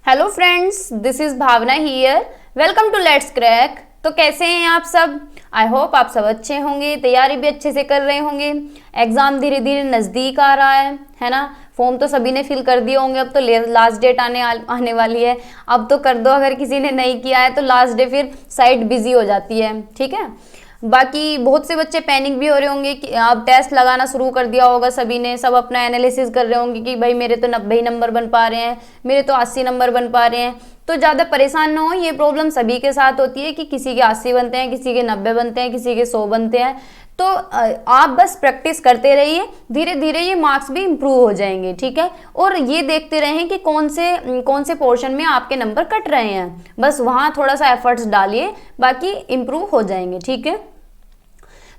Hello friends, this is Bhavna here. Welcome to let's crack. तो कैसे हैं आप सब? आई होप आप सब अच्छे होंगे, तैयारी भी अच्छे से कर रहे होंगे। एग्ज़ाम धीरे धीरे नज़दीक आ रहा है ना। फॉर्म तो सभी ने फिल कर दिए होंगे, अब तो लास्ट डेट आने वाली है। अब तो कर दो, अगर किसी ने नहीं किया है तो लास्ट डे फिर साइट बिजी हो जाती है, ठीक है। बाकी बहुत से बच्चे पैनिक भी हो रहे होंगे कि अब टेस्ट लगाना शुरू कर दिया होगा सभी ने, सब अपना एनालिसिस कर रहे होंगे कि भाई मेरे तो 90 ही नंबर बन पा रहे हैं, मेरे तो 80 नंबर बन पा रहे हैं। तो ज़्यादा परेशान ना हो, ये प्रॉब्लम सभी के साथ होती है कि किसी के 80 बनते हैं, किसी के 90 बनते हैं, किसी के 100 बनते हैं। तो आप बस प्रैक्टिस करते रहिए, धीरे धीरे ये मार्क्स भी इम्प्रूव हो जाएंगे, ठीक है। और ये देखते रहें कि कौन से पोर्शन में आपके नंबर कट रहे हैं, बस वहाँ थोड़ा सा एफर्ट्स डालिए, बाकी इम्प्रूव हो जाएंगे, ठीक है।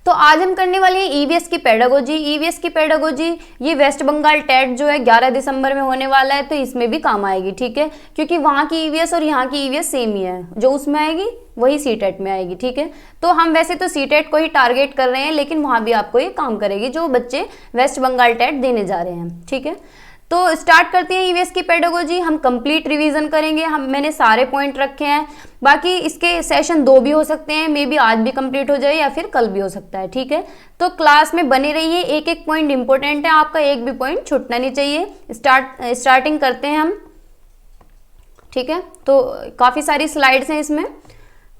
तो आज हम करने वाले हैं ईवीएस की पेडागोजी। ईवीएस की पेडागोजी ये वेस्ट बंगाल टेट जो है 11 दिसंबर में होने वाला है, तो इसमें भी काम आएगी, ठीक है। क्योंकि वहाँ की ईवीएस और यहाँ की ईवीएस सेम ही है, जो उसमें आएगी वही सीटेट में आएगी, ठीक है। तो हम वैसे तो सीटेट को ही टारगेट कर रहे हैं, लेकिन वहाँ भी आपको ये काम करेगी जो बच्चे वेस्ट बंगाल टेट देने जा रहे हैं, ठीक है। तो स्टार्ट करते हैं ईवीएस की पेडागोजी। हम कंप्लीट रिवीजन करेंगे, मैंने सारे पॉइंट रखे हैं। बाकी इसके सेशन 2 भी हो सकते हैं, मे बी आज भी कंप्लीट हो जाए या फिर कल भी हो सकता है, ठीक है। तो क्लास में बने रहिए, एक एक पॉइंट इंपॉर्टेंट है, आपका एक भी पॉइंट छूटना नहीं चाहिए। स्टार्टिंग करते हैं हम, ठीक है। तो काफ़ी सारी स्लाइड्स हैं इसमें,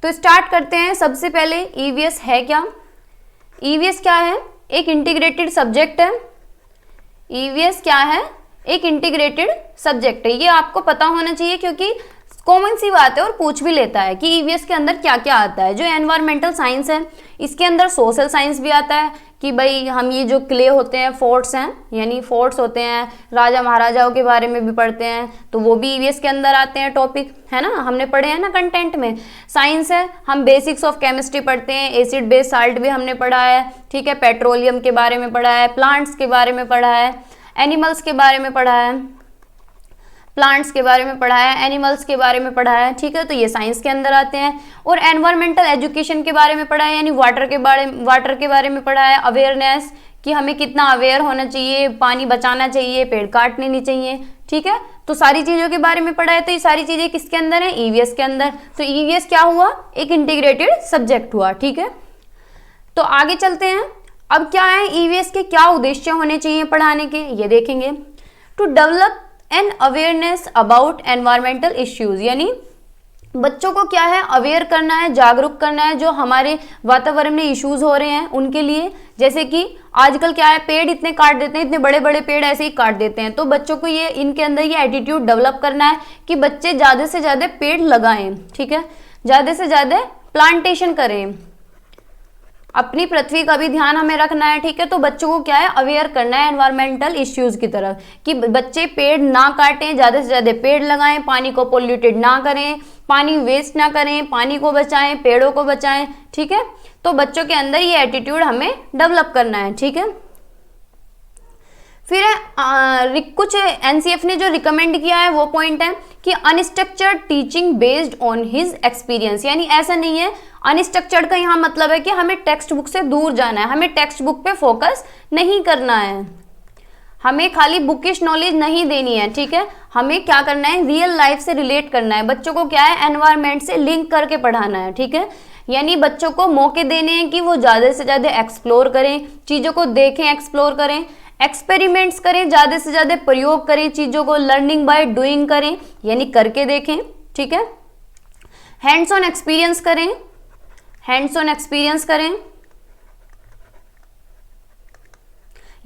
तो स्टार्ट करते हैं। सबसे पहले ईवीएस है क्या? ईवीएस क्या है? एक इंटीग्रेटेड सब्जेक्ट है। ईवीएस क्या है? एक इंटीग्रेटेड सब्जेक्ट है। ये आपको पता होना चाहिए क्योंकि कॉमन सी बात है और पूछ भी लेता है कि ईवीएस के अंदर क्या क्या आता है। जो एनवायरमेंटल साइंस है, इसके अंदर सोशल साइंस भी आता है कि भाई हम ये जो क्ले होते हैं, फोर्ट्स हैं, यानी फोर्ट्स होते हैं, राजा महाराजाओं के बारे में भी पढ़ते हैं, तो वो भी ईवीएस के अंदर आते हैं टॉपिक, है ना, हमने पढ़े हैं ना कंटेंट में। साइंस है, हम बेसिक्स ऑफ केमिस्ट्री पढ़ते हैं, एसिड बेस साल्ट भी हमने पढ़ा है, ठीक है। पेट्रोलियम के बारे में पढ़ा है, प्लांट्स के बारे में पढ़ा है, एनिमल्स के बारे में पढ़ा है, प्लांट्स के बारे में पढ़ा है, एनिमल्स के बारे में पढ़ा है, ठीक है। तो ये साइंस के अंदर आते हैं। और एनवायरमेंटल एजुकेशन के बारे में पढ़ा है, यानी वाटर के बारे में पढ़ा है। अवेयरनेस कि हमें कितना अवेयर होना चाहिए, पानी बचाना चाहिए, पेड़ काटने नहीं चाहिए, ठीक है। तो सारी चीज़ों के बारे में पढ़ा है। तो ये सारी चीज़ें किसके अंदर है? ईवीएस के अंदर। तो ईवीएस क्या हुआ? एक इंटीग्रेटेड सब्जेक्ट हुआ, ठीक है। तो आगे चलते हैं। अब क्या है, ईवीएस के क्या उद्देश्य होने चाहिए पढ़ाने के, ये देखेंगे। To develop an awareness about environmental issues, यानी बच्चों को क्या है, अवेयर करना है, जागरूक करना है जो हमारे वातावरण में इश्यूज हो रहे हैं उनके लिए। जैसे कि आजकल क्या है, पेड़ इतने काट देते हैं, इतने बड़े बड़े पेड़ ऐसे ही काट देते हैं। तो बच्चों को ये इनके अंदर ये एटीट्यूड डेवलप करना है कि बच्चे ज़्यादा से ज़्यादा पेड़ लगाएं, ठीक है, ज़्यादा से ज़्यादा प्लांटेशन करें। अपनी पृथ्वी का भी ध्यान हमें रखना है, ठीक है। तो बच्चों को क्या है, अवेयर करना है एनवायरमेंटल इश्यूज की तरफ कि बच्चे पेड़ ना काटें, ज़्यादा से ज़्यादा पेड़ लगाएं, पानी को पोल्यूटेड ना करें, पानी वेस्ट ना करें, पानी को बचाएं, पेड़ों को बचाएं, ठीक है। तो बच्चों के अंदर ये एटीट्यूड हमें डेवलप करना है, ठीक है। फिर कुछ एनसीएफ ने जो रिकमेंड किया है वो पॉइंट है कि unstructured teaching based on his experience, यानी ऐसा नहीं है। अनस्ट्रक्चर्ड का यहाँ मतलब है कि हमें टेक्स्ट बुक से दूर जाना है, हमें टेक्स्ट बुक पे फोकस नहीं करना है, हमें खाली बुकिश नॉलेज नहीं देनी है, ठीक है। हमें क्या करना है, रियल लाइफ से रिलेट करना है, बच्चों को क्या है, एनवायरनमेंट से लिंक करके पढ़ाना है, ठीक है। यानी बच्चों को मौके देने हैं कि वो ज़्यादा से ज़्यादा एक्सप्लोर करें, चीज़ों को देखें, एक्सप्लोर करें, एक्सपेरिमेंट्स करें, ज़्यादा से ज़्यादा प्रयोग करें चीज़ों को, लर्निंग बाय डूइंग करें, यानी करके देखें, ठीक है। हैंड्स ऑन एक्सपीरियंस करें, हैंड्स ऑन एक्सपीरियंस करें,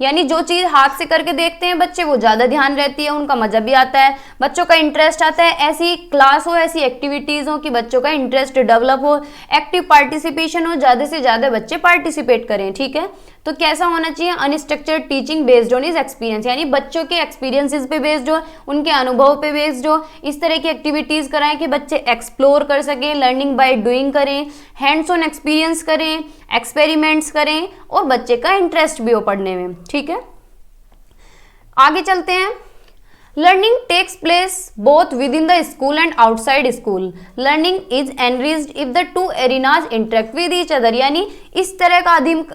यानी जो चीज़ हाथ से करके देखते हैं बच्चे वो ज़्यादा ध्यान रहती है, उनका मजा भी आता है, बच्चों का इंटरेस्ट आता है। ऐसी क्लास हो, ऐसी एक्टिविटीज़ हो कि बच्चों का इंटरेस्ट डेवलप हो, एक्टिव पार्टिसिपेशन हो, ज़्यादा से ज़्यादा बच्चे पार्टिसिपेट करें, ठीक है। तो कैसा होना चाहिए, unstructured teaching based on his experience, यानी बच्चों के एक्सपीरियंसेस पे बेस्ड हो, उनके अनुभव पे बेस्ड हो। इस तरह की एक्टिविटीज़ कराएं कि बच्चे एक्सप्लोर कर सकें, लर्निंग बाय डूइंग करें, हैंड्स ऑन एक्सपीरियंस करें, एक्सपेरिमेंट्स करें और बच्चे का इंटरेस्ट भी हो पढ़ने में, ठीक है। आगे चलते हैं। Learning takes place both within the school and outside school. Learning is enriched if the two arenas interact with each other. यानी इस तरह का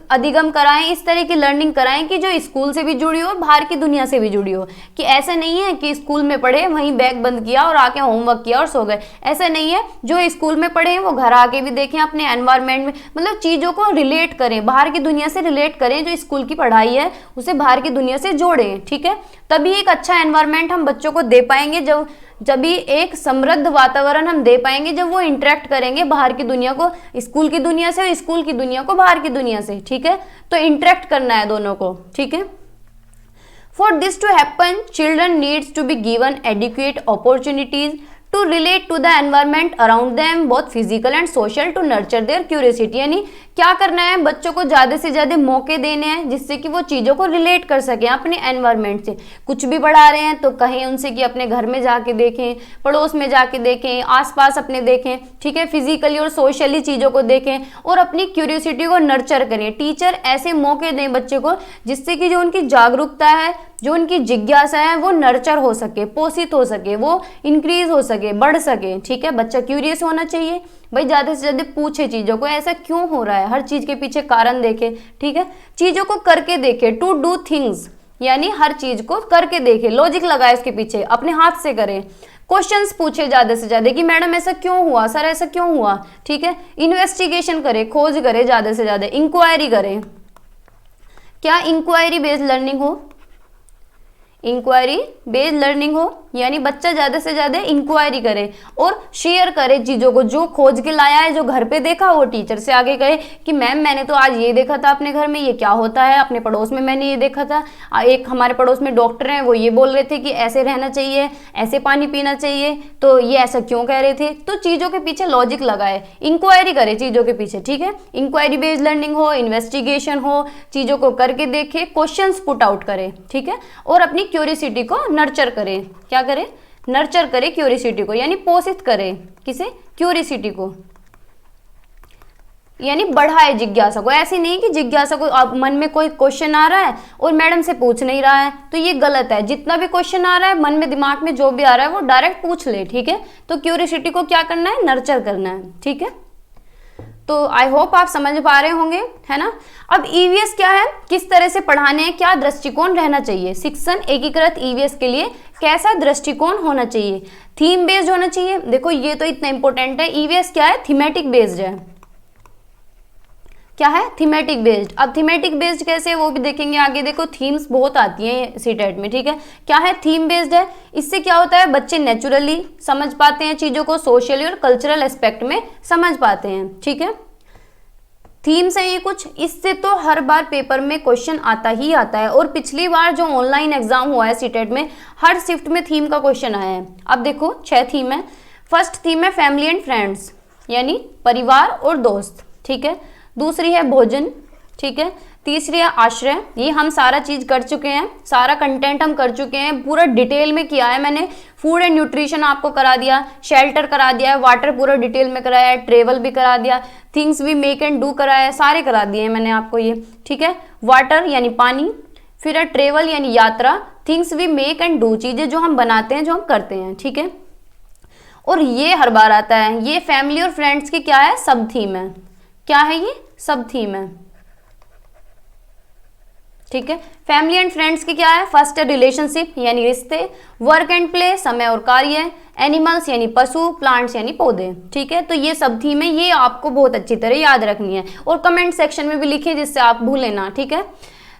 अधिगम कराएं, इस तरह की लर्निंग कराएं कि जो स्कूल से भी जुड़ी हो, बाहर की दुनिया से भी जुड़ी हो। कि ऐसा नहीं है कि स्कूल में पढ़े, वहीं बैग बंद किया और आके होमवर्क किया और सो गए। ऐसा नहीं है, जो स्कूल में पढ़े हैं वो घर आके भी देखें, अपने एनवायरनमेंट में, मतलब चीज़ों को रिलेट करें, बाहर की दुनिया से रिलेट करें। जो स्कूल की पढ़ाई है उसे बाहर की दुनिया से जोड़ें, ठीक है। तभी एक अच्छा एनवायरनमेंट हम बच्चों को दे पाएंगे, जब भी एक समृद्ध वातावरण हम दे पाएंगे, जब वो इंटरेक्ट करेंगे बाहर की दुनिया को स्कूल की दुनिया से और स्कूल की दुनिया को बाहर की दुनिया से, ठीक है। तो इंटरेक्ट करना है दोनों को, ठीक है। For this to happen, children needs to be given adequate opportunities to relate to the environment around them, both physical and social, to nurture their curiosity। यानी क्या करना है, बच्चों को ज़्यादा से ज़्यादा मौके देने हैं जिससे कि वो चीज़ों को रिलेट कर सकें अपने एनवायरनमेंट से। कुछ भी पढ़ा रहे हैं तो कहें उनसे कि अपने घर में जाके देखें, पड़ोस में जाके देखें, आसपास अपने देखें, ठीक है। फिजिकली और सोशली चीज़ों को देखें और अपनी क्यूरियोसिटी को नर्चर करें। टीचर ऐसे मौके दें बच्चे को जिससे कि जो उनकी जागरूकता है, जो उनकी जिज्ञासा है, वो नर्चर हो सके, पोषित हो सके, वो इंक्रीज हो सके, बढ़ सके, ठीक है। बच्चा क्यूरियस होना चाहिए भाई, ज़्यादा से ज़्यादा पूछे चीज़ों को, ऐसा क्यों हो रहा है, हर चीज़ के पीछे कारण देखे, ठीक है। चीज़ों को करके देखे, टू डू थिंग्स, यानी हर चीज़ को करके देखे, लॉजिक लगाए उसके पीछे, अपने हाथ से करें। क्वेश्चंस पूछे ज़्यादा से ज़्यादा कि मैडम ऐसा क्यों हुआ, सर ऐसा क्यों हुआ, ठीक है। इन्वेस्टिगेशन करे, खोज करे, ज़्यादा से ज़्यादा इंक्वायरी करें। क्या इंक्वायरी बेस्ड लर्निंग हो, इंक्वायरी बेस्ड लर्निंग हो, यानी बच्चा ज़्यादा से ज़्यादा इंक्वायरी करे और शेयर करे चीज़ों को, जो खोज के लाया है, जो घर पे देखा वो टीचर से आगे कहे कि मैम मैंने तो आज ये देखा था अपने घर में, ये क्या होता है, अपने पड़ोस में मैंने ये देखा था, एक हमारे पड़ोस में डॉक्टर हैं वो ये बोल रहे थे कि ऐसे रहना चाहिए, ऐसे पानी पीना चाहिए, तो ये ऐसा क्यों कह रहे थे। तो चीज़ों के पीछे लॉजिक लगाए, इंक्वायरी करे चीज़ों के पीछे, ठीक है। इंक्वायरी बेस्ड लर्निंग हो, इन्वेस्टिगेशन हो, चीज़ों को करके देखे, क्वेश्चंस पुट आउट करे, ठीक है। और अपनी क्यूरियोसिटी को नर्चर करे, क्या करे, नर्चर करे क्यूरियोसिटी को, यानी पोषित करे, किसे, क्यूरियोसिटी को, यानी बढ़ाए जिज्ञासा को। ऐसे नहीं कि जिज्ञासा को, अब मन में कोई क्वेश्चन आ रहा है और मैडम से पूछ नहीं रहा है, तो ये गलत है। जितना भी क्वेश्चन आ रहा है मन में, दिमाग में जो भी आ रहा है वो डायरेक्ट पूछ ले, ठीक है। तो क्यूरियोसिटी को क्या करना है, नर्चर करना है, ठीक है। तो आई होप आप समझ पा रहे होंगे, है ना। अब ईवीएस क्या है, किस तरह से पढ़ाने हैं, क्या दृष्टिकोण रहना चाहिए, शिक्षण एकीकृत ईवीएस के लिए कैसा दृष्टिकोण होना चाहिए, थीम बेस्ड होना चाहिए। देखो ये तो इतना इंपॉर्टेंट है, ईवीएस क्या है, थीमेटिक बेस्ड है। क्या है, थीमेटिक बेस्ड। अब थीमेटिक बेस्ड कैसे है वो भी देखेंगे आगे। देखो थीम्स बहुत आती हैं सीटेट में, ठीक है। क्या है, थीम बेस्ड है। इससे क्या होता है, बच्चे नेचुरली समझ पाते हैं चीज़ों को, सोशली और कल्चरल एस्पेक्ट में समझ पाते हैं, ठीक है। थीम्स है ये कुछ, इससे तो हर बार पेपर में क्वेश्चन आता ही आता है। और पिछली बार जो ऑनलाइन एग्जाम हुआ है सीटेट में, हर शिफ्ट में थीम का क्वेश्चन आया है। अब देखो 6 थीम है। फर्स्ट थीम है फैमिली एंड फ्रेंड्स, यानी परिवार और दोस्त, ठीक है। दूसरी है भोजन, ठीक है। तीसरी है आश्रय, ये हम सारा चीज़ कर चुके हैं, सारा कंटेंट हम कर चुके हैं, पूरा डिटेल में किया है मैंने। फूड एंड न्यूट्रिशन आपको करा दिया, शेल्टर करा दिया है, वाटर पूरा डिटेल में कराया है, ट्रेवल भी करा दिया, थिंग्स भी मेक एंड डू कराया है, सारे करा दिए हैं मैंने आपको ये, ठीक है। वाटर यानी पानी, फिर है ट्रेवल यानी यात्रा, थिंग्स भी मेक एंड डू, चीज़ें जो हम बनाते हैं, जो हम करते हैं, ठीक है। और ये हर बार आता है, ये फैमिली और फ्रेंड्स की क्या है, सब थीम है। क्या है ये, सब थीम है, ठीक है। फैमिली एंड फ्रेंड्स की क्या है, फर्स्ट है रिलेशनशिप यानी रिश्ते, वर्क एंड प्ले समय और कार्य, एनिमल्स यानी पशु, प्लांट्स यानी पौधे, ठीक है। तो ये सब थीम है, ये आपको बहुत अच्छी तरह याद रखनी है और कमेंट सेक्शन में भी लिखिए जिससे आप भूलें ना, ठीक है।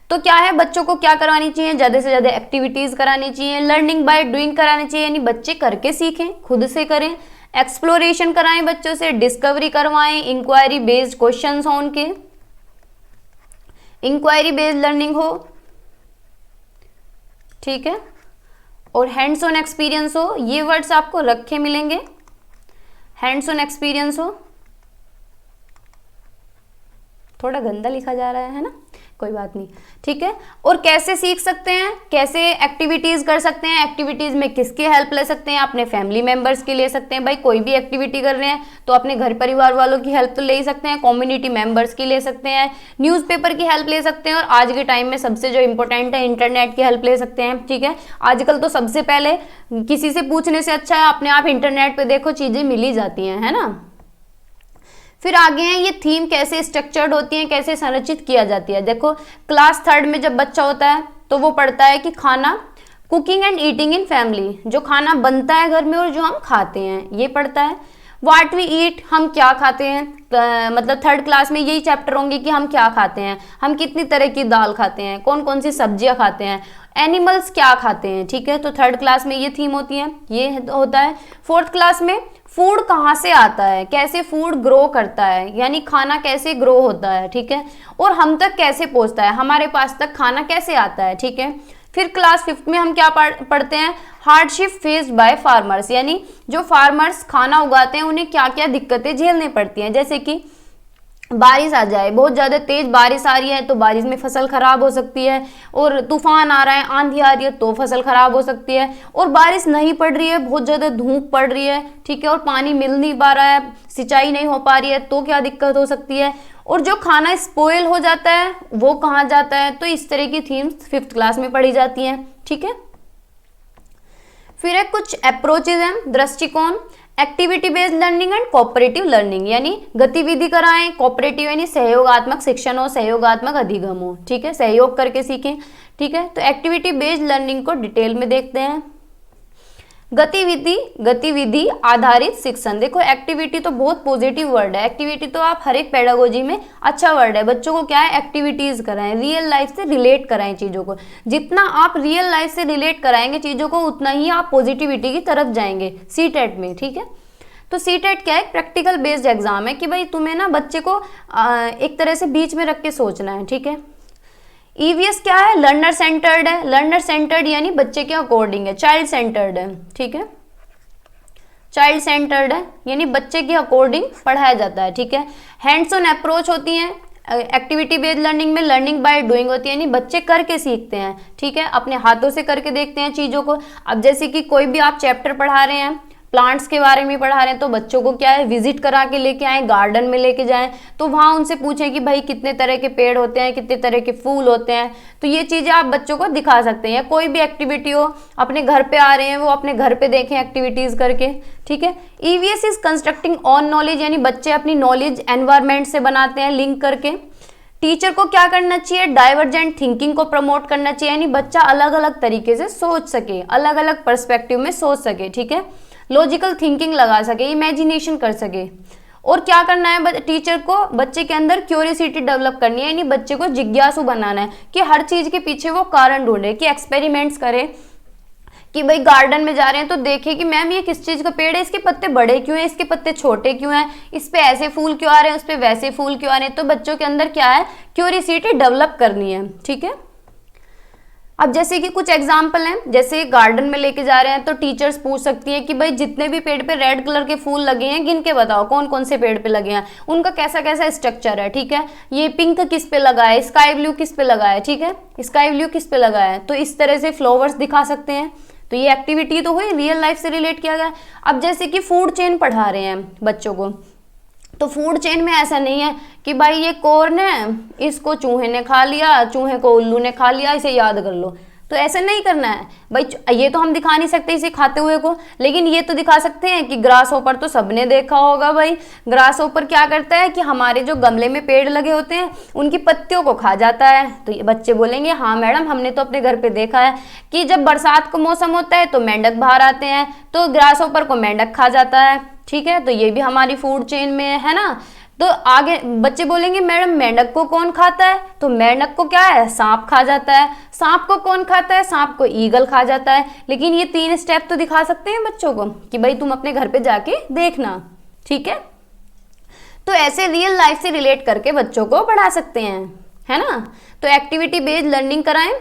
तो क्या है, बच्चों को क्या करवानी चाहिए, ज़्यादा से ज़्यादा एक्टिविटीज़ करानी चाहिए, लर्निंग बाय डूइंग करानी चाहिए, यानी बच्चे करके सीखें, खुद से करें, एक्सप्लोरेशन कराएं बच्चों से, डिस्कवरी करवाएं, इंक्वायरी बेस्ड क्वेश्चंस हो उनके, इंक्वायरी बेस्ड लर्निंग हो, ठीक है। और हैंड्स ऑन एक्सपीरियंस हो, ये वर्ड्स आपको रखे मिलेंगे, हैंड्स ऑन एक्सपीरियंस हो, थोड़ा गंदा लिखा जा रहा है ना। कोई बात नहीं, ठीक है। और कैसे सीख सकते हैं, कैसे एक्टिविटीज कर सकते हैं, एक्टिविटीज में किसकी हेल्प ले सकते हैं, अपने फैमिली मेंबर्स की ले सकते हैं। भाई कोई भी एक्टिविटी कर रहे हैं तो अपने घर परिवार वालों की हेल्प तो ले ही सकते हैं, कम्युनिटी मेंबर्स की ले सकते हैं, न्यूज़पेपर की हेल्प ले सकते हैं, और आज के टाइम में सबसे जो इंपॉर्टेंट है इंटरनेट की हेल्प ले सकते हैं, ठीक है। आजकल तो सबसे पहले किसी से पूछने से अच्छा है अपने आप इंटरनेट पे देखो, चीजें मिल ही जाती हैं, है ना। फिर आगे हैं ये थीम कैसे स्ट्रक्चर्ड होती है, कैसे संरचित किया जाती है। देखो क्लास 3rd में जब बच्चा होता है तो वो पढ़ता है कि खाना, cooking and eating in family, जो खाना बनता है घर में और जो हम खाते हैं ये पढ़ता है। व्हाट वी ईट, हम क्या खाते हैं, मतलब 3rd क्लास में यही चैप्टर होंगे कि हम क्या खाते हैं, हम कितनी तरह की दाल खाते हैं, कौन कौन सी सब्जियां खाते हैं, एनिमल्स क्या खाते हैं, ठीक है। तो 3rd क्लास में ये थीम होती है, ये होता है। 4th क्लास में फूड कहाँ से आता है, कैसे फूड ग्रो करता है, यानी खाना कैसे ग्रो होता है, ठीक है, और हम तक कैसे पहुंचता है, हमारे पास तक खाना कैसे आता है, ठीक है। फिर क्लास 5th में हम क्या पढ़ते हैं, हार्डशिप फेस्ड बाय फार्मर्स, यानी जो फार्मर्स खाना उगाते हैं उन्हें क्या क्या दिक्कतें झेलनी पड़ती हैं। जैसे कि बारिश आ जाए, बहुत ज़्यादा तेज बारिश आ रही है तो बारिश में फसल खराब हो सकती है, और तूफान आ रहा है, आंधी आ रही है तो फसल खराब हो सकती है, और बारिश नहीं पड़ रही है, बहुत ज़्यादा धूप पड़ रही है, ठीक है, और पानी मिल नहीं पा रहा है, सिंचाई नहीं हो पा रही है तो क्या दिक्कत हो सकती है, और जो खाना स्पॉइल हो जाता है वो कहाँ जाता है। तो इस तरह की थीम्स 5th क्लास में पढ़ी जाती हैं, ठीक है। फिर है कुछ अप्रोचेज हैं, दृष्टिकोण, activity based learning and cooperative learning, यानी गतिविधि कराएं, कोऑपरेटिव यानी सहयोगात्मक शिक्षण हो, सहयोगात्मक अधिगम हो, ठीक है, सहयोग करके सीखें, ठीक है। तो एक्टिविटी बेस्ड लर्निंग को डिटेल में देखते हैं। गतिविधि आधारित शिक्षण, देखो एक्टिविटी तो बहुत पॉजिटिव वर्ड है, एक्टिविटी तो आप हर एक पेडागोजी में अच्छा वर्ड है। बच्चों को क्या है, एक्टिविटीज कराएं, रियल लाइफ से रिलेट कराएं चीज़ों को, जितना आप रियल लाइफ से रिलेट कराएंगे चीज़ों को उतना ही आप पॉजिटिविटी की तरफ जाएंगे सीटेट में, ठीक है। तो सीटेट क्या है, प्रैक्टिकल बेस्ड एग्जाम है कि भाई तुम्हें ना बच्चे को एक तरह से बीच में रख के सोचना है, ठीक है। ईवीएस क्या है, लर्नर सेंटर्ड है, लर्नर सेंटर्ड यानी बच्चे के अकॉर्डिंग है, चाइल्ड सेंटर्ड है, ठीक है, चाइल्ड सेंटर्ड है यानी बच्चे के अकॉर्डिंग पढ़ाया जाता है, ठीक है। हैंड्स ऑन अप्रोच होती है एक्टिविटी बेस्ड लर्निंग में, लर्निंग बाय डूइंग होती है यानी बच्चे करके सीखते हैं, ठीक है, अपने हाथों से करके देखते हैं चीज़ों को। अब जैसे कि कोई भी आप चैप्टर पढ़ा रहे हैं, प्लांट्स के बारे में पढ़ा रहे हैं, तो बच्चों को क्या है, विजिट करा के लेके आए, गार्डन में लेके जाएं, तो वहाँ उनसे पूछें कि भाई कितने तरह के पेड़ होते हैं, कितने तरह के फूल होते हैं, तो ये चीज़ें आप बच्चों को दिखा सकते हैं। या कोई भी एक्टिविटी हो, अपने घर पे आ रहे हैं, वो अपने घर पे देखें एक्टिविटीज़ करके, ठीक है। EVS is constructing on knowledge, यानी बच्चे अपनी नॉलेज एनवायरमेंट से बनाते हैं लिंक करके। टीचर को क्या करना चाहिए, डाइवर्जेंट थिंकिंग को प्रमोट करना चाहिए, यानी बच्चा अलग अलग तरीके से सोच सके, अलग अलग पर्सपेक्टिव में सोच सके, ठीक है, लॉजिकल थिंकिंग लगा सके, इमेजिनेशन कर सके। और क्या करना है, टीचर को बच्चे के अंदर क्यूरियोसिटी डेवलप करनी है, यानी बच्चे को जिज्ञासु बनाना है कि हर चीज़ के पीछे वो कारण ढूंढे, कि एक्सपेरिमेंट्स करे, कि भाई गार्डन में जा रहे हैं तो देखे कि मैम ये किस चीज़ का पेड़ है, इसके पत्ते बड़े क्यों हैं, इसके पत्ते छोटे क्यों हैं, इस पे ऐसे फूल क्यों आ रहे हैं, उस पे वैसे फूल क्यों आ रहे हैं। तो बच्चों के अंदर क्या है, क्यूरियोसिटी डेवलप करनी है, ठीक है। अब जैसे कि कुछ एग्जाम्पल हैं, जैसे गार्डन में लेके जा रहे हैं तो टीचर्स पूछ सकती हैं कि भाई जितने भी पेड़ पे रेड कलर के फूल लगे हैं गिन के बताओ कौन कौन से पेड़ पे लगे हैं, उनका कैसा कैसा स्ट्रक्चर है, ठीक है, ये पिंक किस पे लगा है, स्काई ब्लू किस पे लगा है, ठीक है, स्काई ब्लू किस पे लगा है। तो इस तरह से फ्लावर्स दिखा सकते हैं। तो ये एक्टिविटी तो हुई, रियल लाइफ से रिलेट किया गया। अब जैसे कि फूड चेन पढ़ा रहे हैं बच्चों को, तो फूड चेन में ऐसा नहीं है कि भाई ये कॉर्न है, इसको चूहे ने खा लिया, चूहे को उल्लू ने खा लिया, इसे याद कर लो। तो ऐसे नहीं करना है भाई, ये तो हम दिखा नहीं सकते इसे खाते हुए को, लेकिन ये तो दिखा सकते हैं कि ग्रास होपर तो सबने देखा होगा भाई। ग्रास होपर क्या करता है कि हमारे जो गमले में पेड़ लगे होते हैं उनकी पत्तियों को खा जाता है। तो ये बच्चे बोलेंगे हाँ मैडम हमने तो अपने घर पे देखा है कि जब बरसात का मौसम होता है तो मेंढक बाहर आते हैं, तो ग्रास होपर को मेंढक खा जाता है, ठीक है। तो ये भी हमारी फूड चेन में है ना। तो आगे बच्चे बोलेंगे मैडम मेंढक को कौन खाता है, तो मेंढक को क्या है, सांप खा जाता है। सांप को कौन खाता है, सांप को ईगल खा जाता है। लेकिन ये 3 स्टेप तो दिखा सकते हैं बच्चों को कि भाई तुम अपने घर पे जाके देखना, ठीक है। तो ऐसे रियल लाइफ से रिलेट करके बच्चों को पढ़ा सकते हैं, है ना। तो एक्टिविटी बेस्ड लर्निंग कराएं।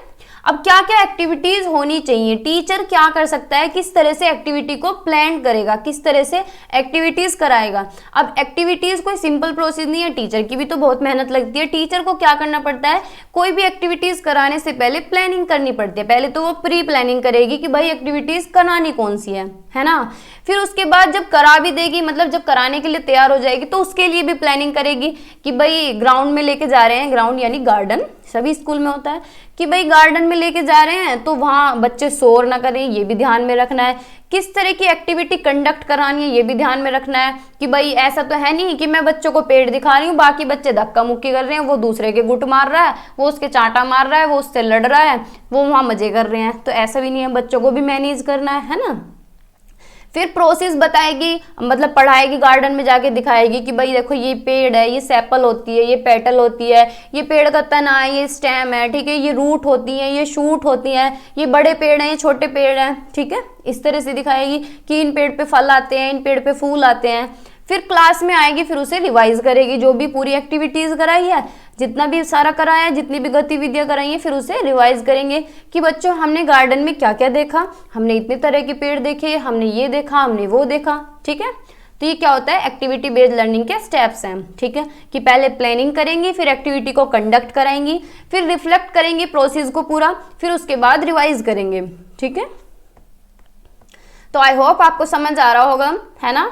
अब क्या क्या एक्टिविटीज होनी चाहिए, टीचर क्या कर सकता है, किस तरह से एक्टिविटी को प्लान करेगा, किस तरह से एक्टिविटीज कराएगा। अब एक्टिविटीज कोई सिंपल प्रोसेस नहीं है, टीचर की भी तो बहुत मेहनत लगती है। टीचर को क्या करना पड़ता है, कोई भी एक्टिविटीज कराने से पहले प्लानिंग करनी पड़ती है। पहले तो वो प्री प्लानिंग करेगी कि भाई एक्टिविटीज करानी कौन सी है ना। फिर उसके बाद जब करा भी देगी, मतलब जब कराने के लिए तैयार हो जाएगी, तो उसके लिए भी प्लानिंग करेगी कि भाई ग्राउंड में लेके जा रहे हैं, ग्राउंड यानी गार्डन, सभी स्कूल में होता है कि भाई गार्डन में लेके जा रहे हैं तो वहाँ बच्चे शोर ना करें, ये भी ध्यान में रखना है। किस तरह की एक्टिविटी कंडक्ट करानी है, ये भी ध्यान में रखना है कि भाई ऐसा तो है नहीं कि मैं बच्चों को पेड़ दिखा रही हूँ, बाकी बच्चे धक्का मुक्की कर रहे हैं, वो दूसरे के गुट मार रहा है, वो उसके चांटा मार रहा है, वो उससे लड़ रहा है, वो वहाँ मजे कर रहे हैं। तो ऐसा भी नहीं है, बच्चों को भी मैनेज करना है ना। फिर प्रोसेस बताएगी, मतलब पढ़ाएगी, गार्डन में जाके दिखाएगी कि भाई देखो ये पेड़ है, ये सेपल होती है, ये पेटल होती है, ये पेड़ का तना है, ये स्टेम है, ठीक है, ये रूट होती है, ये शूट होती है, ये बड़े पेड़ हैं, ये छोटे पेड़ हैं, ठीक है। इस तरह से दिखाएगी कि इन पेड़ पे फल आते हैं, इन पेड़ पे फूल आते हैं। फिर क्लास में आएगी, फिर उसे रिवाइज करेगी, जो भी पूरी एक्टिविटीज कराई है, जितना भी सारा कराया है, जितनी भी गतिविधियां कराई हैं, फिर उसे रिवाइज करेंगे कि बच्चों हमने गार्डन में क्या क्या देखा, हमने इतने तरह के पेड़ देखे, हमने ये देखा, हमने वो देखा, ठीक है। तो ये क्या होता है, एक्टिविटी बेस्ड लर्निंग के स्टेप्स हैं, ठीक है, कि पहले प्लानिंग करेंगी, फिर एक्टिविटी को कंडक्ट कराएंगी, फिर रिफ्लेक्ट करेंगी प्रोसेस को पूरा, फिर उसके बाद रिवाइज करेंगे, ठीक है। तो आई होप आपको समझ आ रहा होगा, है ना।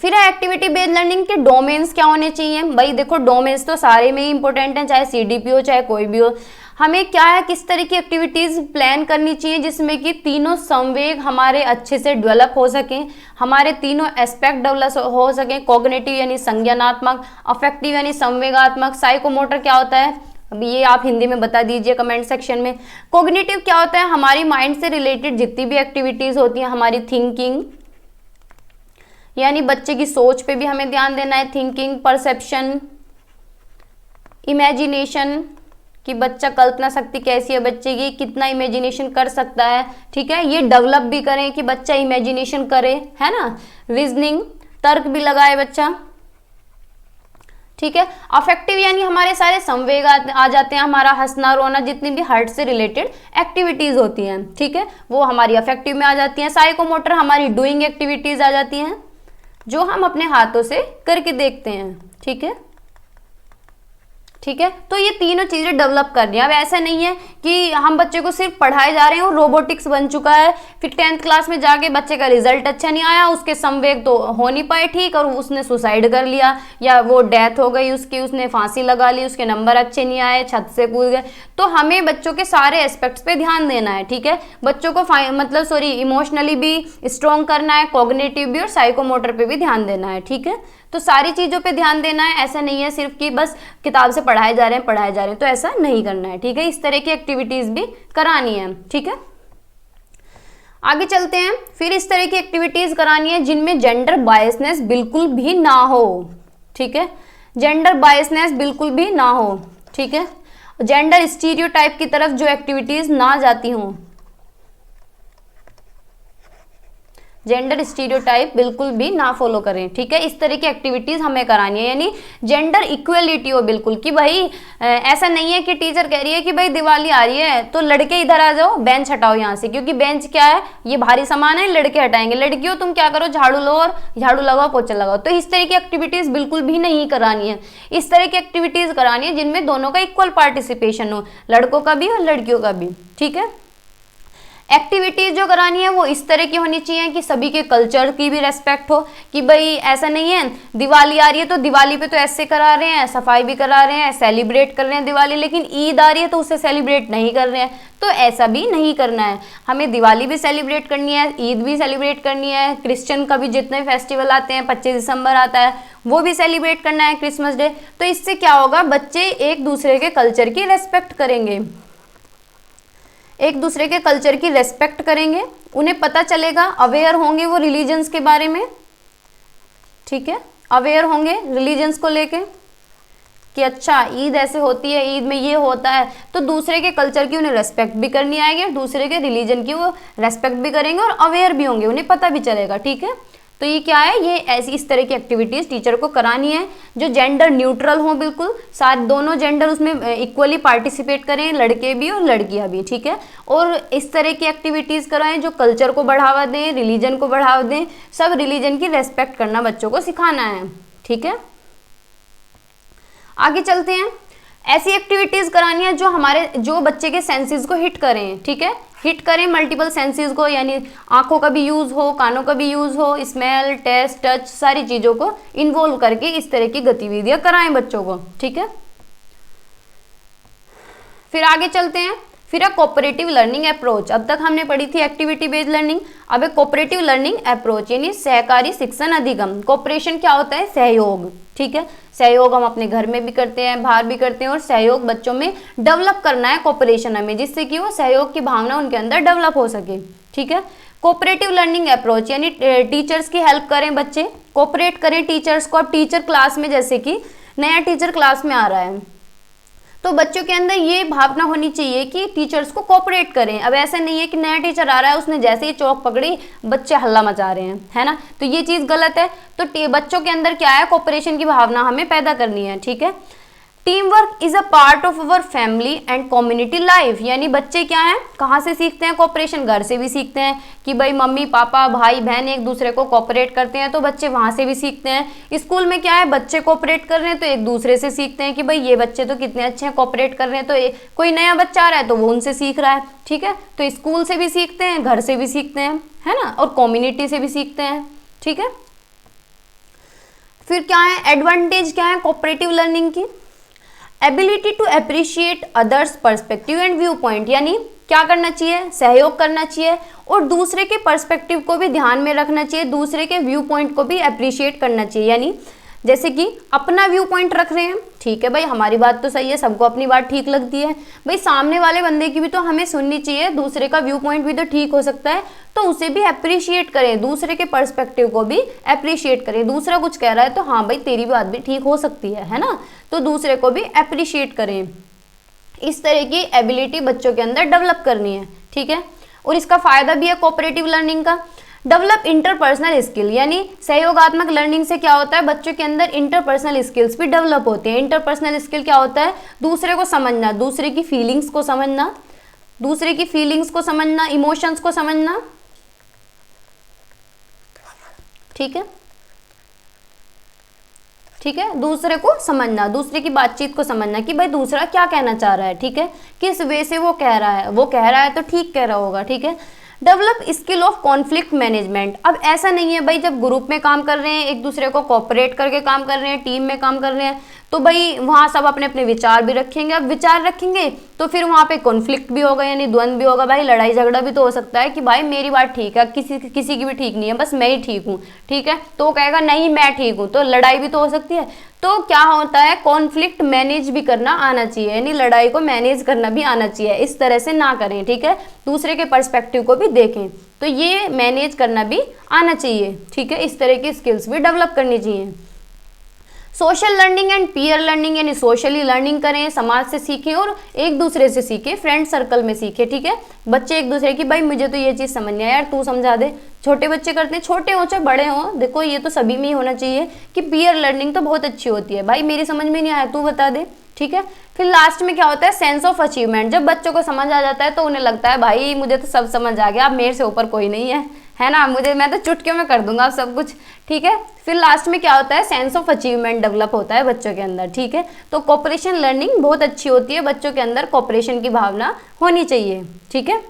फिर एक्टिविटी बेस्ड लर्निंग के डोमेन्स क्या होने चाहिए। भाई देखो डोमेन्स तो सारे में ही इंपॉर्टेंट हैं, चाहे सीडीपी हो चाहे कोई भी हो। हमें क्या है, किस तरह की एक्टिविटीज प्लान करनी चाहिए जिसमें कि तीनों संवेग हमारे अच्छे से डेवलप हो सकें, हमारे तीनों एस्पेक्ट डेवलप हो सकें। कॉग्निटिव यानी संज्ञानात्मक, अफेक्टिव यानी संवेगात्मक, साइकोमोटर क्या होता है, अभी ये आप हिंदी में बता दीजिए कमेंट सेक्शन में। कॉग्निटिव क्या होता है, हमारी माइंड से रिलेटेड जितनी भी एक्टिविटीज होती हैं, हमारी थिंकिंग यानी बच्चे की सोच पे भी हमें ध्यान देना है, थिंकिंग, परसेप्शन, इमेजिनेशन कि बच्चा कल्पना शक्ति कैसी है बच्चे की, कितना इमेजिनेशन कर सकता है, ठीक है, ये डेवलप भी करें कि बच्चा इमेजिनेशन करे, है ना। रीजनिंग, तर्क भी लगाए बच्चा, ठीक है। अफेक्टिव यानी हमारे सारे संवेग आ जाते हैं, हमारा हंसना रोना, जितनी भी हार्ट से रिलेटेड एक्टिविटीज होती हैं, ठीक है, वो हमारी अफेक्टिव में आ जाती हैं। साइकोमोटर हमारी डूइंग एक्टिविटीज आ जाती हैं, जो हम अपने हाथों से करके देखते हैं, ठीक है, ठीक है। तो ये तीनों चीजें डेवलप करनी है। अब ऐसा नहीं है कि हम बच्चे को सिर्फ पढ़ाए जा रहे हैं और रोबोटिक्स बन चुका है, फिर 10th क्लास में जाके बच्चे का रिजल्ट अच्छा नहीं आया, उसके संवेग तो हो नहीं पाए ठीक, और उसने सुसाइड कर लिया या वो डेथ हो गई उसकी, उसने फांसी लगा ली, उसके नंबर अच्छे नहीं आए, छत से कूद गए। तो हमें बच्चों के सारे एस्पेक्ट्स पे ध्यान देना है, ठीक है। बच्चों को मतलब इमोशनली भी स्ट्रॉन्ग करना है, कॉग्निटिव भी और साइकोमोटर पे भी ध्यान देना है, ठीक है। तो सारी चीजों पे ध्यान देना है, ऐसा नहीं है सिर्फ कि बस किताब से पढ़ाए जा रहे हैं, तो ऐसा नहीं करना है, ठीक है। इस तरह की एक्टिविटीज भी करानी है, ठीक है। आगे चलते हैं। फिर इस तरह की एक्टिविटीज करानी है जिनमें जेंडर बायसनेस बिल्कुल भी ना हो, ठीक है, जेंडर बायसनेस बिल्कुल भी ना हो, ठीक है। जेंडर स्टीरियोटाइप की तरफ जो एक्टिविटीज ना जाती हों, जेंडर स्टीरियोटाइप बिल्कुल भी ना फॉलो करें, ठीक है। इस तरह की एक्टिविटीज हमें करानी है, यानी जेंडर इक्वलिटी हो बिल्कुल, कि भाई ऐसा नहीं है कि टीचर कह रही है कि भाई दिवाली आ रही है तो लड़के इधर आ जाओ, बेंच हटाओ यहाँ से, क्योंकि बेंच क्या है, ये भारी सामान है, लड़के हटाएंगे, लड़कियों तुम क्या करो, झाड़ू लो और झाड़ू लगाओ, पोछा लगाओ। तो इस तरह की एक्टिविटीज बिल्कुल भी नहीं करानी है। इस तरह की एक्टिविटीज करानी है जिनमें दोनों का इक्वल पार्टिसिपेशन हो, लड़कों का भी और लड़कियों का भी, ठीक है। एक्टिविटीज जो करानी है वो इस तरह की होनी चाहिए कि सभी के कल्चर की भी रेस्पेक्ट हो, कि भाई ऐसा नहीं है दिवाली आ रही है तो दिवाली पे तो ऐसे करा रहे हैं, सफाई भी करा रहे हैं, सेलिब्रेट कर रहे हैं दिवाली, लेकिन ईद आ रही है तो उसे सेलिब्रेट नहीं कर रहे हैं, तो ऐसा भी नहीं करना है। हमें दिवाली भी सेलिब्रेट करनी है, ईद भी सेलिब्रेट करनी है, क्रिश्चियन का भी जितने फेस्टिवल आते हैं, 25 दिसंबर आता है वो भी सेलिब्रेट करना है, क्रिसमस डे। तो इससे क्या होगा, बच्चे एक दूसरे के कल्चर की रेस्पेक्ट करेंगे, एक दूसरे के कल्चर की रेस्पेक्ट करेंगे, उन्हें पता चलेगा, अवेयर होंगे वो रिलीजन्स के बारे में, ठीक है, अवेयर होंगे रिलीजन्स को लेके कि अच्छा ईद ऐसे होती है, ईद में ये होता है, तो दूसरे के कल्चर की उन्हें रेस्पेक्ट भी करनी आएगी और दूसरे के रिलीजन की वो रेस्पेक्ट भी करेंगे और अवेयर भी होंगे, उन्हें पता भी चलेगा, ठीक है। तो ये क्या है, ये ऐसी इस तरह की एक्टिविटीज टीचर को करानी है जो जेंडर न्यूट्रल हो, बिल्कुल साथ दोनों जेंडर उसमें इक्वली पार्टिसिपेट करें, लड़के भी और लड़कियां भी, ठीक है। और इस तरह की एक्टिविटीज कराएं जो कल्चर को बढ़ावा दें, रिलीजन को बढ़ावा दें, सब रिलीजन की रेस्पेक्ट करना बच्चों को सिखाना है, ठीक है। आगे चलते हैं, ऐसी एक्टिविटीज करानी है जो बच्चे के सेंसेस को हिट करें, ठीक है, हिट करें मल्टीपल सेंसेस को, यानी आंखों का भी यूज हो, कानों का भी यूज हो, स्मेल, टेस्ट, टच, सारी चीजों को इन्वॉल्व करके इस तरह की गतिविधियां कराएं बच्चों को, ठीक है। फिर आगे चलते हैं, फिर कोऑपरेटिव लर्निंग अप्रोच। अब तक हमने पढ़ी थी एक्टिविटी बेस्ड लर्निंग, अब एक कोऑपरेटिव लर्निंग अप्रोच यानी सहकारी शिक्षण अधिगम। कोऑपरेशन क्या होता है, सहयोग, ठीक है। सहयोग हम अपने घर में भी करते हैं, बाहर भी करते हैं, और सहयोग बच्चों में डेवलप करना है कोऑपरेशन हमें, जिससे कि वो सहयोग की भावना उनके अंदर डेवलप हो सके, ठीक है। कोऑपरेटिव लर्निंग अप्रोच यानी टीचर्स की हेल्प करें बच्चे, कोऑपरेट करें टीचर्स को। अब टीचर क्लास में, जैसे कि नया टीचर क्लास में आ रहा है, तो बच्चों के अंदर ये भावना होनी चाहिए कि टीचर्स को कोऑपरेट करें। अब ऐसा नहीं है कि नया टीचर आ रहा है, उसने जैसे ही चौक पकड़ी बच्चे हल्ला मचा रहे हैं, है ना, तो ये चीज़ गलत है। तो बच्चों के अंदर क्या है, कोऑपरेशन की भावना हमें पैदा करनी है, ठीक है। Team work is a part of our family and community life, यानी बच्चे क्या हैं, कहाँ से सीखते हैं कोऑपरेशन, घर से भी सीखते हैं कि भाई मम्मी पापा भाई बहन एक दूसरे को कोऑपरेट करते हैं, तो बच्चे वहाँ से भी सीखते हैं। स्कूल में क्या है, बच्चे कोऑपरेट कर रहे हैं तो एक दूसरे से सीखते हैं कि भाई ये बच्चे तो कितने अच्छे हैं, कोऑपरेट कर रहे हैं, तो कोई नया बच्चा आ रहा है तो वो उनसे सीख रहा है, ठीक है। तो स्कूल से भी सीखते हैं, घर से भी सीखते हैं, है ना, और कम्युनिटी से भी सीखते हैं, ठीक है। फिर क्या है एडवांटेज, क्या है कोऑपरेटिव लर्निंग की, ability to appreciate others perspective and view point, यानी क्या करना चाहिए, सहयोग करना चाहिए और दूसरे के पर्सपेक्टिव को भी ध्यान में रखना चाहिए, दूसरे के व्यू पॉइंट को भी अप्रिशिएट करना चाहिए। यानी जैसे कि अपना व्यू पॉइंट रख रहे हैं, ठीक है भाई हमारी बात तो सही है, सबको अपनी बात ठीक लगती है, भाई सामने वाले बंदे की भी तो हमें सुननी चाहिए, दूसरे का व्यू पॉइंट भी तो ठीक हो सकता है, तो उसे भी अप्रिशिएट करें, दूसरे के पर्सपेक्टिव को भी अप्रिशिएट करें। दूसरा कुछ कह रहा है तो हाँ भाई तेरी बात भी ठीक हो सकती है ना, तो दूसरे को भी अप्रिशिएट करें। इस तरह की एबिलिटी बच्चों के अंदर डेवलप करनी है, ठीक है। और इसका फायदा भी है कोऑपरेटिव लर्निंग का, डेवलप इंटरपर्सनल स्किल, यानी सहयोगात्मक लर्निंग से क्या होता है, बच्चों के अंदर इंटरपर्सनल स्किल्स भी डेवलप होते हैं। इंटरपर्सनल स्किल क्या होता है, दूसरे को समझना, दूसरे की फीलिंग्स को समझना, दूसरे की फीलिंग्स को समझना, इमोशंस को समझना, ठीक है, ठीक है, दूसरे को समझना, दूसरे की बातचीत को समझना कि भाई दूसरा क्या कहना चाह रहा है, ठीक है, किस वे से वो कह रहा है, वो कह रहा है तो ठीक कह रहा होगा, ठीक है। Develop skill of conflict management, अब ऐसा नहीं है भाई जब ग्रुप में काम कर रहे हैं, एक दूसरे को कोऑपरेट करके काम कर रहे हैं, टीम में काम कर रहे हैं, तो भाई वहाँ सब अपने अपने विचार भी रखेंगे। अब विचार रखेंगे तो फिर वहाँ पे कॉन्फ्लिक्ट भी होगा, यानी द्वंद्व भी होगा, भाई लड़ाई झगड़ा भी तो हो सकता है कि भाई मेरी बात ठीक है, किसी की भी ठीक नहीं है, बस मैं ही ठीक हूँ, ठीक है, तो वो कहेगा नहीं मैं ठीक हूँ, तो लड़ाई भी तो हो सकती है। तो क्या होता है, कॉन्फ्लिक्ट मैनेज भी करना आना चाहिए, यानी लड़ाई को मैनेज करना भी आना चाहिए, इस तरह से ना करें, ठीक है, दूसरे के पर्सपेक्टिव को भी देखें, तो ये मैनेज करना भी आना चाहिए, ठीक है, इस तरह की स्किल्स भी डेवलप करनी चाहिए। Social learning and peer learning, यानी सोशली लर्निंग करें, समाज से सीखें और एक दूसरे से सीखें, फ्रेंड सर्कल में सीखें, ठीक है। बच्चे एक दूसरे की भाई मुझे तो ये चीज़ समझ नहीं आया यार तू समझा दे, छोटे बच्चे करते हैं, छोटे हो चाहे बड़े हो, देखो ये तो सभी में ही होना चाहिए कि पीयर लर्निंग तो बहुत अच्छी होती है, भाई मेरी समझ में नहीं आया तू बता दे, ठीक है। फिर लास्ट में क्या होता है, सेंस ऑफ अचीवमेंट, जब बच्चों को समझ आ जाता है तो उन्हें लगता है भाई मुझे तो सब समझ आ गया, अब मेरे से ऊपर कोई नहीं है ना, मैं तो चुटकियों में कर दूंगा सब कुछ, ठीक है। फिर लास्ट में क्या होता है, सेंस ऑफ अचीवमेंट डेवलप होता है बच्चों के अंदर, ठीक है। तो कोऑपरेशन लर्निंग बहुत अच्छी होती है, बच्चों के अंदर कोऑपरेशन की भावना होनी चाहिए, ठीक है।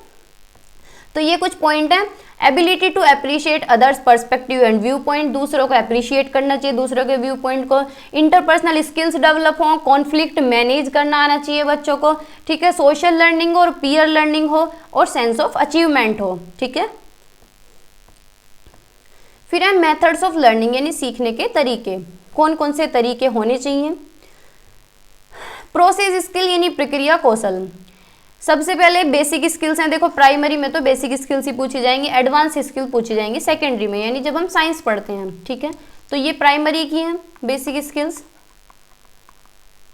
तो ये कुछ पॉइंट है, ability to appreciate others perspective and view point, दूसरों को अप्रिशिएट करना चाहिए, दूसरों के व्यू पॉइंट को, इंटरपर्सनल स्किल्स डेवलप हो, कॉन्फ्लिक्ट मैनेज करना आना चाहिए बच्चों को, ठीक है, सोशल लर्निंग और पीयर लर्निंग हो और सेंस ऑफ अचीवमेंट हो, ठीक है। फिर है मेथड्स ऑफ लर्निंग, यानी सीखने के तरीके, कौन कौन से तरीके होने चाहिए। प्रोसेस स्किल यानी प्रक्रिया कौशल, सबसे पहले बेसिक स्किल्स हैं, देखो प्राइमरी में तो बेसिक स्किल्स ही पूछी जाएंगी, एडवांस स्किल पूछी जाएंगी सेकेंडरी में, यानी जब हम साइंस पढ़ते हैं, ठीक है। तो ये प्राइमरी की हैं बेसिक स्किल्स,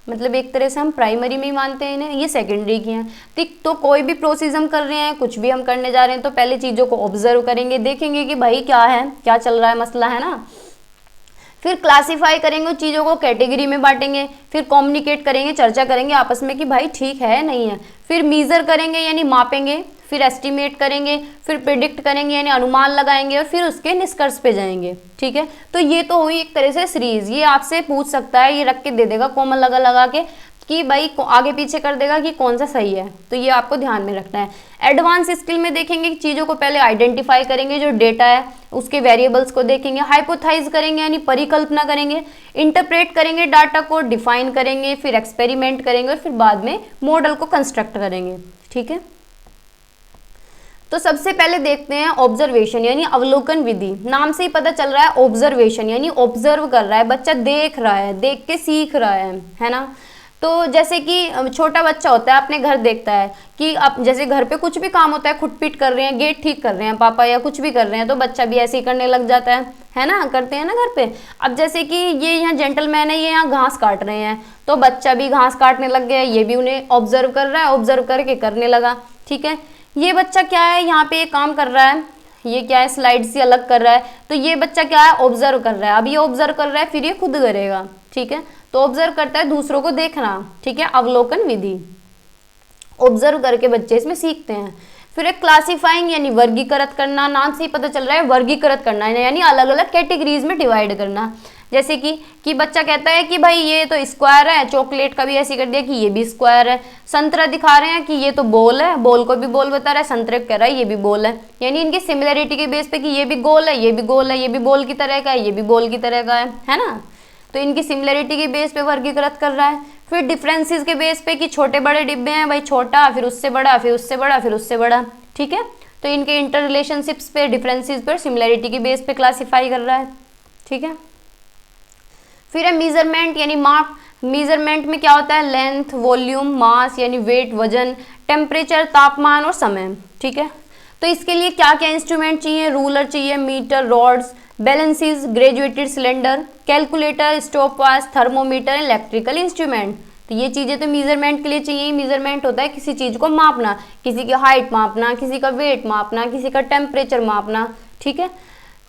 मतलब एक तरह से हम प्राइमरी में ही मानते हैं इन्हें, ये सेकेंडरी की हैं। ठीक, तो कोई भी प्रोसेस हम कर रहे हैं, कुछ भी हम करने जा रहे हैं, तो पहले चीज़ों को ऑब्जर्व करेंगे, देखेंगे कि भाई क्या है, क्या चल रहा है, मसला है ना। फिर क्लासीफाई करेंगे, उन चीज़ों को कैटेगरी में बांटेंगे, फिर कम्युनिकेट करेंगे, चर्चा करेंगे आपस में कि भाई ठीक है नहीं है। फिर मीज़र करेंगे यानी मापेंगे, फिर एस्टिमेट करेंगे, फिर प्रिडिक्ट करेंगे यानी अनुमान लगाएंगे, और फिर उसके निष्कर्ष पे जाएंगे। ठीक है, तो ये तो हुई एक तरह से सीरीज। ये आपसे पूछ सकता है, ये रख के दे देगा कॉमन लगा लगा के कि भाई आगे पीछे कर देगा कि कौन सा सही है, तो ये आपको ध्यान में रखना है। एडवांस स्किल में देखेंगे कि चीज़ों को पहले आइडेंटिफाई करेंगे, जो डेटा है उसके वेरिएबल्स को देखेंगे, हाइपोथाइज करेंगे यानी परिकल्पना करेंगे, इंटरप्रेट करेंगे डाटा को, डिफाइन करेंगे, फिर एक्सपेरिमेंट करेंगे, और फिर बाद में मॉडल को कंस्ट्रक्ट करेंगे। ठीक है, तो सबसे पहले देखते हैं ऑब्जर्वेशन यानी अवलोकन विधि। नाम से ही पता चल रहा है ऑब्जर्वेशन यानी ऑब्जर्व कर रहा है, बच्चा देख रहा है, देख के सीख रहा है ना। तो जैसे कि छोटा बच्चा होता है, अपने घर देखता है कि अब जैसे घर पे कुछ भी काम होता है, खुटपीट कर रहे हैं, गेट ठीक कर रहे हैं पापा या कुछ भी कर रहे हैं, तो बच्चा भी ऐसे ही करने लग जाता है ना, करते हैं ना घर पे। अब जैसे कि ये यहाँ जेंटलमैन है, ये यहाँ घास काट रहे हैं, तो बच्चा भी घास काटने लग गया, ये भी उन्हें ऑब्जर्व कर रहा है, ऑब्जर्व करके करने लगा। ठीक है, ये बच्चा क्या है, यहाँ पे ये काम कर रहा है, ये क्या है, स्लाइड से अलग कर रहा है, तो ये बच्चा क्या है, ऑब्जर्व कर रहा है। अब ये ऑब्जर्व कर रहा है, फिर ये खुद करेगा। ठीक है, तो ऑब्जर्व करता है दूसरों को देखना। ठीक है, अवलोकन विधि, ऑब्जर्व करके बच्चे इसमें सीखते हैं। फिर एक क्लासिफाइंग यानी वर्गीकृत करना, नाम से ही पता चल रहा है वर्गीकृत करना है यानी अलग अलग कैटेगरीज में डिवाइड करना। जैसे कि बच्चा कहता है कि भाई ये तो स्क्वायर है, चॉकलेट का भी ऐसे कर दिया कि ये भी स्क्वायर है। संतरा दिखा रहे हैं कि ये तो बॉल है, बॉल को भी बॉल बता रहा है, संतरे को कह रहा है ये भी बॉल है। यानी इनकी सिमिलरिटी के बेस पे कि ये भी गोल है, ये भी गोल है, ये भी बॉल की तरह का है, ये भी बॉल की तरह का है ना। तो इनकी सिमिलरिटी के बेस पे वर्गीकृत कर रहा है। फिर डिफरेंसेस के बेस पे कि छोटे बड़े डिब्बे हैं, भाई छोटा, फिर उससे बड़ा, फिर उससे बड़ा, फिर उससे बड़ा। ठीक है, तो इनके इंटर रिलेशनशिप्स पे, डिफरेंसेस पर, सिमिलरिटी के बेस पे क्लासीफाई कर रहा है। ठीक है, फिर है मीजरमेंट यानी माप। मीजरमेंट में क्या होता है, लेंथ, वॉल्यूम, मास यानी वेट, वजन, टेम्परेचर, तापमान और समय। ठीक है, तो इसके लिए क्या क्या इंस्ट्रूमेंट चाहिए, रूलर चाहिए, metre, rods, balances, graduated cylinder, calculator, stopwatch, thermometer, electrical instrument. तो ये चीज़ें तो मीजरमेंट के लिए चाहिए। मीजरमेंट होता है किसी चीज़ को मापना, किसी की हाइट मापना, किसी का वेट मापना, किसी का टेम्परेचर मापना। ठीक है,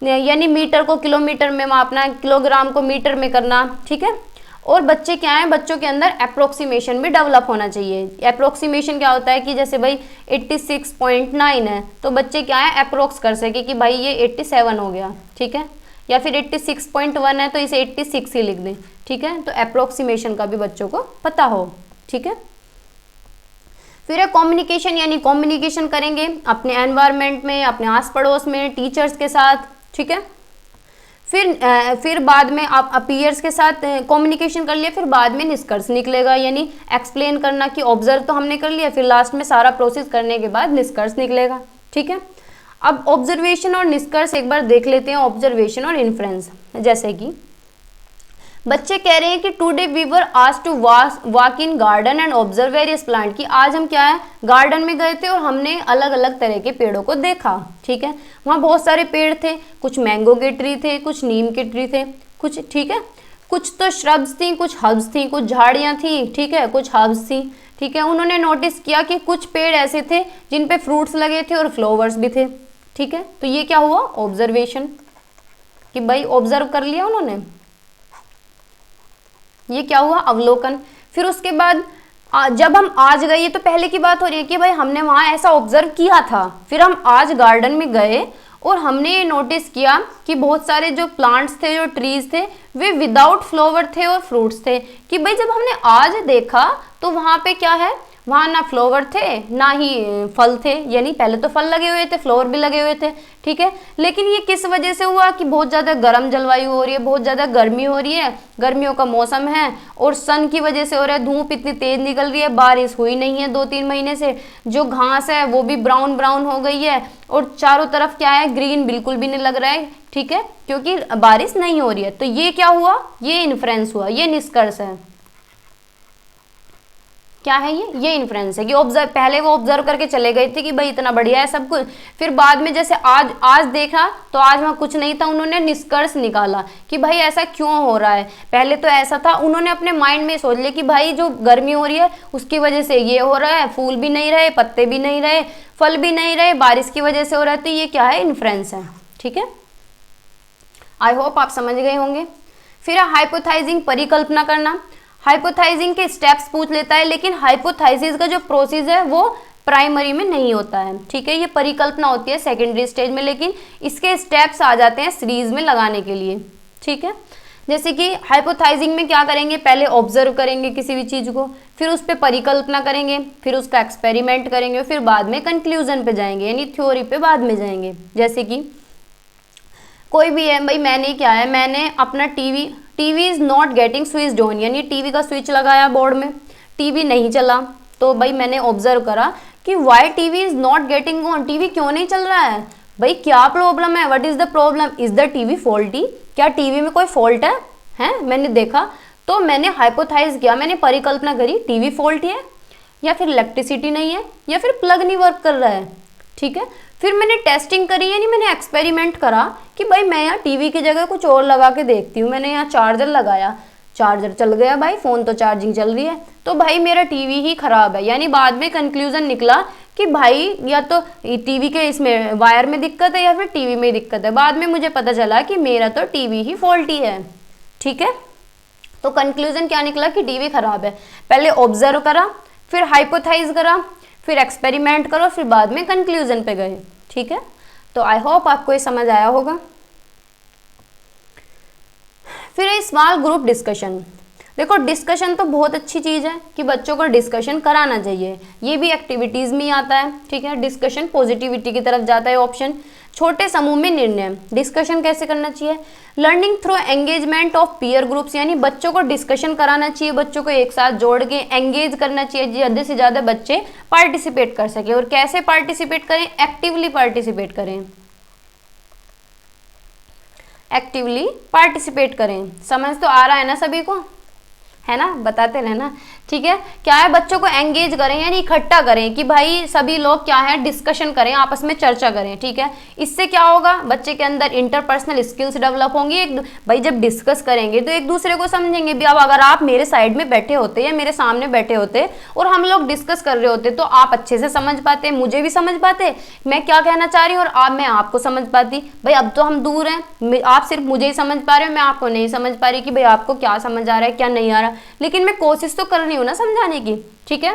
यानी मीटर को किलोमीटर में मापना, किलोग्राम को मीटर में करना। ठीक है, और बच्चे क्या है, बच्चों के अंदर अप्रोक्सीमेशन भी डेवलप होना चाहिए। अप्रोक्सीमेशन क्या होता है कि जैसे भाई 86.9 है, तो बच्चे क्या है, अप्रोक्स कर सके कि भाई ये 87 हो गया। ठीक है, या फिर 86.1 है तो इसे 86 ही लिख दें। ठीक है, तो अप्रोक्सीमेशन का भी बच्चों को पता हो। ठीक है, फिर है कम्युनिकेशन यानी कम्युनिकेशन करेंगे अपने एनवायरनमेंट में, अपने आस पड़ोस में, टीचर्स के साथ। ठीक है, फिर बाद में आप अपीयर्स के साथ कम्युनिकेशन कर लिया, फिर बाद में निष्कर्ष निकलेगा यानी एक्सप्लेन करना कि ऑब्जर्व तो हमने कर लिया, फिर लास्ट में सारा प्रोसेस करने के बाद निष्कर्ष निकलेगा। ठीक है, अब ऑब्जर्वेशन और निष्कर्ष एक बार देख लेते हैं, ऑब्जर्वेशन और इन्फ्रेंस। जैसे कि बच्चे कह रहे हैं कि today we were asked to walk in garden and observe various plant, कि आज हम क्या है, गार्डन में गए थे और हमने अलग अलग तरह के पेड़ों को देखा। ठीक है, वहाँ बहुत सारे पेड़ थे, कुछ मैंगो के ट्री थे, कुछ नीम के ट्री थे, कुछ ठीक है, कुछ तो श्रब्स थी, कुछ हर्ब्स थी, कुछ झाड़ियाँ थी। ठीक है, कुछ हर्ब्स थी। ठीक है, उन्होंने नोटिस किया कि कुछ पेड़ ऐसे थे जिन पे फ्रूट्स लगे थे और फ्लावर्स भी थे। ठीक है, तो ये क्या हुआ, ऑब्जर्वेशन, कि भाई ऑब्जर्व कर लिया उन्होंने। ये क्या हुआ, अवलोकन। फिर उसके बाद जब हम आज गए, ये तो पहले की बात हो रही है कि भाई हमने वहाँ ऐसा ऑब्जर्व किया था, फिर हम आज गार्डन में गए और हमने ये नोटिस किया कि बहुत सारे जो प्लांट्स थे, जो ट्रीज थे, वे विदाउट फ्लावर थे और फ्रूट्स थे। कि भाई जब हमने आज देखा तो वहाँ पे क्या है, वहाँ ना फ्लावर थे ना ही फल थे, यानी पहले तो फल लगे हुए थे, फ्लावर भी लगे हुए थे। ठीक है, लेकिन ये किस वजह से हुआ कि बहुत ज़्यादा गर्म जलवायु हो रही है, बहुत ज़्यादा गर्मी हो रही है, गर्मियों का मौसम है और सन की वजह से हो रहा है, धूप इतनी तेज निकल रही है, बारिश हुई नहीं है 2-3 महीने से, जो घास है वो भी ब्राउन ब्राउन हो गई है और चारों तरफ क्या है, ग्रीन बिल्कुल भी नहीं लग रहा है। ठीक है, क्योंकि बारिश नहीं हो रही है। तो ये क्या हुआ, ये इन्फ्रेंस हुआ, ये निष्कर्ष है। क्या है ये इन्फ्लुएंस है कि ऑब्जर्व, पहले वो ऑब्जर्व करके चले गए थे कि भाई इतना बढ़िया है सब कुछ, फिर बाद में जैसे आज देखा तो आज वहाँ कुछ नहीं था, उन्होंने निष्कर्ष निकाला कि भाई ऐसा क्यों हो रहा है, पहले तो ऐसा था, उन्होंने अपने माइंड में सोच लिया कि भाई जो गर्मी हो रही है उसकी वजह से ये हो रहा है, फूल भी नहीं रहे, पत्ते भी नहीं रहे, फल भी नहीं रहे, बारिश की वजह से हो रहा है, तो ये क्या है, इन्फ्लुएंस है। ठीक है, आई होप आप समझ गए होंगे। फिर हाइपोथाइजिंग, परिकल्पना करना। हाइपोथाइजिंग के स्टेप्स पूछ लेता है, लेकिन हाइपोथाइसिस का जो प्रोसेस है वो प्राइमरी में नहीं होता है। ठीक है, ये परिकल्पना होती है सेकेंडरी स्टेज में, लेकिन इसके स्टेप्स आ जाते हैं सीरीज में लगाने के लिए। ठीक है, जैसे कि हाइपोथाइजिंग में क्या करेंगे, पहले ऑब्जर्व करेंगे किसी भी चीज को, फिर उस पर परिकल्पना करेंगे, फिर उसका एक्सपेरिमेंट करेंगे, फिर बाद में कंक्लूजन पे जाएंगे, यानी थ्योरी पे बाद में जाएंगे। जैसे कि कोई भी है भाई, मैंने क्या है, मैंने अपना TV is not getting switched on, यानी टीवी का स्विच लगाया बोर्ड में, टीवी नहीं चला, तो भाई मैंने ऑब्जर्व करा कि why TV is not getting on, TV क्यों नहीं चल रहा है, भाई क्या प्रॉब्लम है, what is the problem, is the TV faulty, क्या टीवी में कोई फॉल्ट है? मैंने देखा, तो मैंने हाइपोथाइज किया, मैंने परिकल्पना करी टीवी फॉल्टी है, या फिर इलेक्ट्रिसिटी नहीं है, या फिर प्लग नहीं वर्क कर रहा है। ठीक है, फिर मैंने टेस्टिंग करी, यानी मैंने एक्सपेरिमेंट करा कि भाई मैं यहाँ टीवी की जगह कुछ और लगा के देखती हूँ, मैंने यहाँ चार्जर लगाया, चार्जर चल गया भाई, फोन तो चार्जिंग चल रही है, तो भाई मेरा टीवी ही खराब है। यानी बाद में कंक्लूजन निकला कि भाई या तो टीवी के इसमें वायर में दिक्कत है या फिर टीवी में दिक्कत है, बाद में मुझे पता चला कि मेरा तो टीवी ही फॉल्टी है। ठीक है, तो कंक्लूजन क्या निकला कि टीवी खराब है, पहले ऑब्जर्व करा, फिर हाइपोथाइज करा, फिर एक्सपेरिमेंट करो, फिर बाद में कंक्लूजन पे गए। ठीक है, तो आई होप आपको ये समझ आया होगा। फिर स्मॉल ग्रुप डिस्कशन। देखो डिस्कशन तो बहुत अच्छी चीज़ है कि बच्चों को डिस्कशन कराना चाहिए, ये भी एक्टिविटीज़ में ही आता है। ठीक है, डिस्कशन पॉजिटिविटी की तरफ जाता है ऑप्शन। छोटे समूह में निर्णय, डिस्कशन कैसे करना चाहिए, learning through engagement of peer groups, यानी बच्चों को डिस्कशन कराना चाहिए, बच्चों को एक साथ जोड़ के एंगेज करना चाहिए, ज़्यादा से ज़्यादा बच्चे पार्टिसिपेट कर सके। और कैसे पार्टिसिपेट करें, एक्टिवली पार्टिसिपेट करें, एक्टिवली पार्टिसिपेट करें। समझ तो आ रहा है ना सभी को, है ना, बताते रहना। ठीक है, क्या है, बच्चों को एंगेज करें, यानी इकट्ठा करें कि भाई सभी लोग क्या है, डिस्कशन करें, आपस में चर्चा करें। ठीक है, इससे क्या होगा, बच्चे के अंदर इंटरपर्सनल स्किल्स डेवलप होंगी। एक भाई जब डिस्कस करेंगे तो एक दूसरे को समझेंगे भी। अब अगर आप मेरे साइड में बैठे होते या मेरे सामने बैठे होते और हम लोग डिस्कस कर रहे होते, तो आप अच्छे से समझ पाते, मुझे भी समझ पाते मैं क्या कहना चाह रही हूँ, और मैं आपको समझ पाती। भाई अब तो हम दूर हैं, आप सिर्फ मुझे ही समझ पा रहे हो, मैं आपको नहीं समझ पा रही कि भाई आपको क्या समझ आ रहा है क्या नहीं आ रहा, लेकिन मैं कोशिश तो कर रही हूँ ना समझाने की। ठीक है,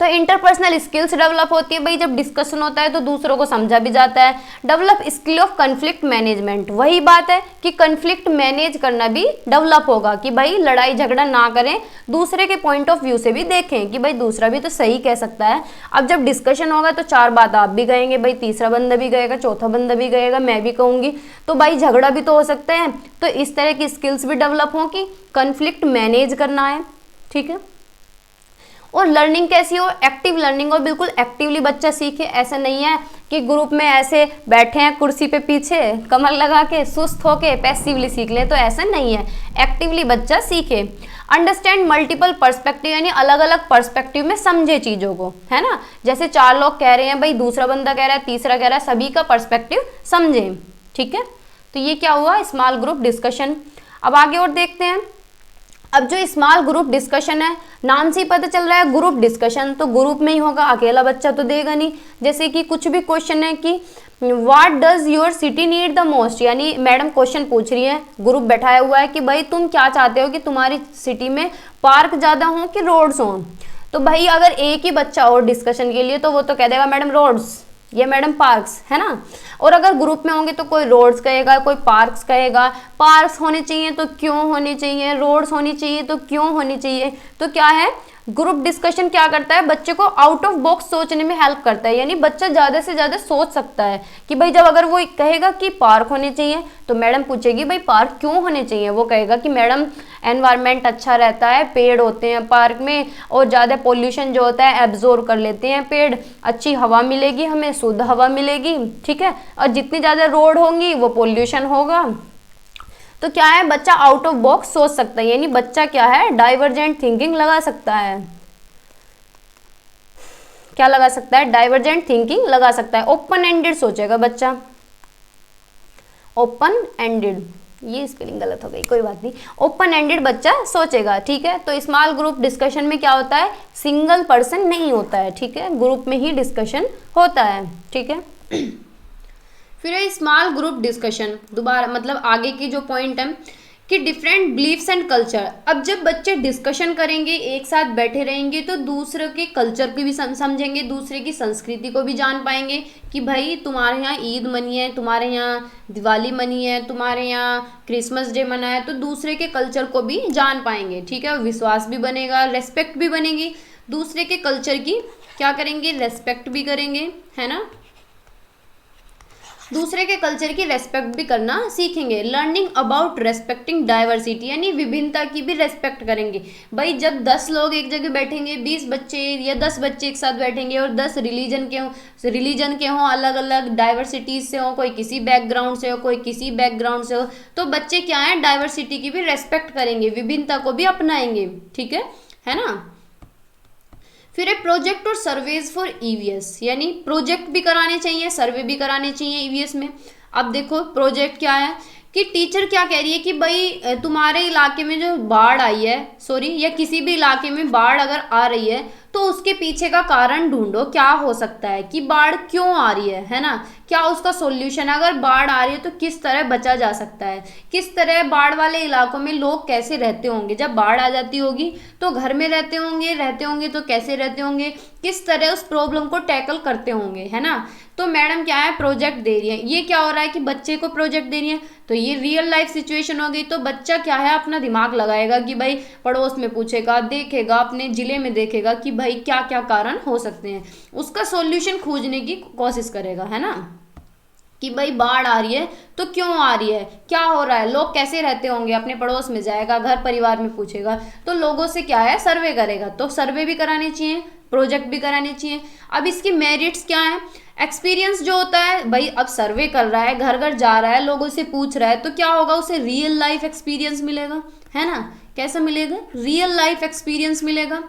तो इंटरपर्सनल स्किल्स डेवलप होती है भाई, जब डिस्कशन होता है तो दूसरों को समझा भी जाता है। Develop skill of conflict management, वही बात है कि कन्फ्लिक्ट मैनेज करना भी डेवलप होगा कि भाई लड़ाई झगड़ा ना करें, दूसरे के पॉइंट ऑफ व्यू से भी देखें कि भाई दूसरा भी तो सही कह सकता है। अब जब डिस्कशन होगा तो चार बात आप भी कहेंगे, भाई तीसरा बंदा भी कहेगा, चौथा बंदा भी कहेगा, मैं भी कहूँगी, तो भाई झगड़ा भी तो हो सकता है। तो इस तरह की स्किल्स भी डेवलप हों कि कन्फ्लिक्ट मैनेज करना है। ठीक है, और लर्निंग कैसी हो, एक्टिव लर्निंग हो, बिल्कुल एक्टिवली बच्चा सीखे। ऐसा नहीं है कि ग्रुप में ऐसे बैठे हैं कुर्सी पे पीछे कमर लगा के सुस्त होके पैसिवली सीख ले, तो ऐसा नहीं है, एक्टिवली बच्चा सीखे। अंडरस्टैंड मल्टीपल पर्सपेक्टिव, यानी अलग अलग पर्सपेक्टिव में समझे चीज़ों को, है ना। जैसे चार लोग कह रहे हैं भाई, दूसरा बंदा कह रहा है, तीसरा कह रहा है, सभी का पर्सपेक्टिव समझे। ठीक है, तो ये क्या हुआ, स्मॉल ग्रुप डिस्कशन। अब आगे और देखते हैं। अब जो स्मॉल ग्रुप डिस्कशन है, नाम से ही पता चल रहा है ग्रुप डिस्कशन, तो ग्रुप में ही होगा, अकेला बच्चा तो देगा नहीं। जैसे कि कुछ भी क्वेश्चन है कि what does your city need the most, यानी मैडम क्वेश्चन पूछ रही है, ग्रुप बैठाया हुआ है कि भाई तुम क्या चाहते हो कि तुम्हारी सिटी में पार्क ज़्यादा हो कि रोड्स हो। तो भाई अगर एक ही बच्चा और डिस्कशन के लिए, तो वो तो कह देगा मैडम रोड्स, ये मैडम पार्क्स, है ना। और अगर ग्रुप में होंगे तो कोई रोड्स कहेगा, कोई पार्क्स कहेगा। पार्क्स होने चाहिए तो क्यों होने चाहिए, रोड्स होनी चाहिए तो क्यों होनी चाहिए। तो क्या है, ग्रुप डिस्कशन क्या करता है, बच्चे को आउट ऑफ बॉक्स सोचने में हेल्प करता है, यानी बच्चा ज़्यादा से ज़्यादा सोच सकता है कि भाई जब अगर वो कहेगा कि पार्क होने चाहिए, तो मैडम पूछेगी भाई पार्क क्यों होने चाहिए, वो कहेगा कि मैडम एनवायरनमेंट अच्छा रहता है, पेड़ होते हैं पार्क में, और ज़्यादा पोल्यूशन जो होता है एब्जॉर्ब कर लेते हैं पेड़, अच्छी हवा मिलेगी, हमें शुद्ध हवा मिलेगी। ठीक है, और जितनी ज़्यादा रोड होंगी वो पोल्यूशन होगा। तो क्या है, बच्चा आउट ऑफ बॉक्स सोच सकता है, यानी बच्चा क्या है, डाइवर्जेंट थिंकिंग लगा सकता है। क्या लगा सकता है, डाइवर्जेंट थिंकिंग लगा सकता है। ओपन एंडेड सोचेगा बच्चा, ओपन एंडेड, ये स्पेलिंग गलत हो गई, कोई बात नहीं, ओपन एंडेड बच्चा सोचेगा, ठीक है। तो स्मॉल ग्रुप डिस्कशन में क्या होता है, सिंगल पर्सन नहीं होता है, ठीक है, ग्रुप में ही डिस्कशन होता है, ठीक है। फिर है स्मॉल ग्रुप डिस्कशन, दोबारा मतलब आगे की जो पॉइंट है कि डिफरेंट बिलीफ्स एंड कल्चर। अब जब बच्चे डिस्कशन करेंगे, एक साथ बैठे रहेंगे, तो दूसरे के कल्चर को भी समझेंगे, दूसरे की संस्कृति को भी जान पाएंगे कि भाई तुम्हारे यहाँ ईद मनी है, तुम्हारे यहाँ दिवाली मनी है, तुम्हारे यहाँ क्रिसमस डे मना है, तो दूसरे के कल्चर को भी जान पाएंगे, ठीक है। विश्वास भी बनेगा, रेस्पेक्ट भी बनेगी, दूसरे के कल्चर की क्या करेंगे, रेस्पेक्ट भी करेंगे, है ना, दूसरे के कल्चर की रेस्पेक्ट भी करना सीखेंगे। लर्निंग अबाउट रेस्पेक्टिंग डाइवर्सिटी, यानी विभिन्नता की भी रेस्पेक्ट करेंगे। भाई जब 10 लोग एक जगह बैठेंगे, 20 बच्चे या 10 बच्चे एक साथ बैठेंगे और 10 रिलीजन के हों, अलग अलग डाइवर्सिटीज से हो, कोई किसी बैकग्राउंड से हो, कोई किसी बैकग्राउंड से हो, तो बच्चे क्या है, डाइवर्सिटी की भी रेस्पेक्ट करेंगे, विभिन्नता को भी अपनाएंगे, ठीक है ना। फिर है प्रोजेक्ट और सर्वेज फॉर ईवीएस, यानी प्रोजेक्ट भी कराने चाहिए, सर्वे भी कराने चाहिए ईवीएस में। अब देखो प्रोजेक्ट क्या है कि टीचर क्या कह रही है कि भाई तुम्हारे इलाके में जो बाढ़ आई है, या किसी भी इलाके में बाढ़ अगर आ रही है तो उसके पीछे का कारण ढूंढो, क्या हो सकता है कि बाढ़ क्यों आ रही है ना, क्या उसका सॉल्यूशन है, अगर बाढ़ आ रही है तो किस तरह बचा जा सकता है, किस तरह बाढ़ वाले इलाकों में लोग कैसे रहते होंगे, जब बाढ़ आ जाती होगी तो घर में रहते होंगे तो कैसे रहते होंगे, किस तरह उस प्रॉब्लम को टैकल करते होंगे, है ना। तो मैडम क्या है, प्रोजेक्ट दे रही है। ये क्या हो रहा है कि बच्चे को प्रोजेक्ट दे रही है, तो ये रियल लाइफ सिचुएशन हो गई, तो बच्चा क्या है, अपना दिमाग लगाएगा कि भाई पड़ोस में पूछेगा, देखेगा, अपने जिले में देखेगा कि भाई क्या क्या कारण हो सकते हैं, उसका सॉल्यूशन खोजने की कोशिश करेगा, है ना, कि भाई बाढ़ आ रही है तो क्यों आ रही है, क्या हो रहा है, लोग कैसे रहते होंगे, अपने पड़ोस में जाएगा, घर परिवार में पूछेगा, तो लोगों से क्या है, सर्वे करेगा। तो सर्वे भी कराने चाहिए, प्रोजेक्ट भी कराने चाहिए। अब इसकी मेरिट्स क्या है, एक्सपीरियंस जो होता है, भाई अब सर्वे कर रहा है, घर घर जा रहा है, लोगों से पूछ रहा है, तो क्या होगा, उसे रियल लाइफ एक्सपीरियंस मिलेगा, है ना। कैसा मिलेगा, रियल लाइफ एक्सपीरियंस मिलेगा।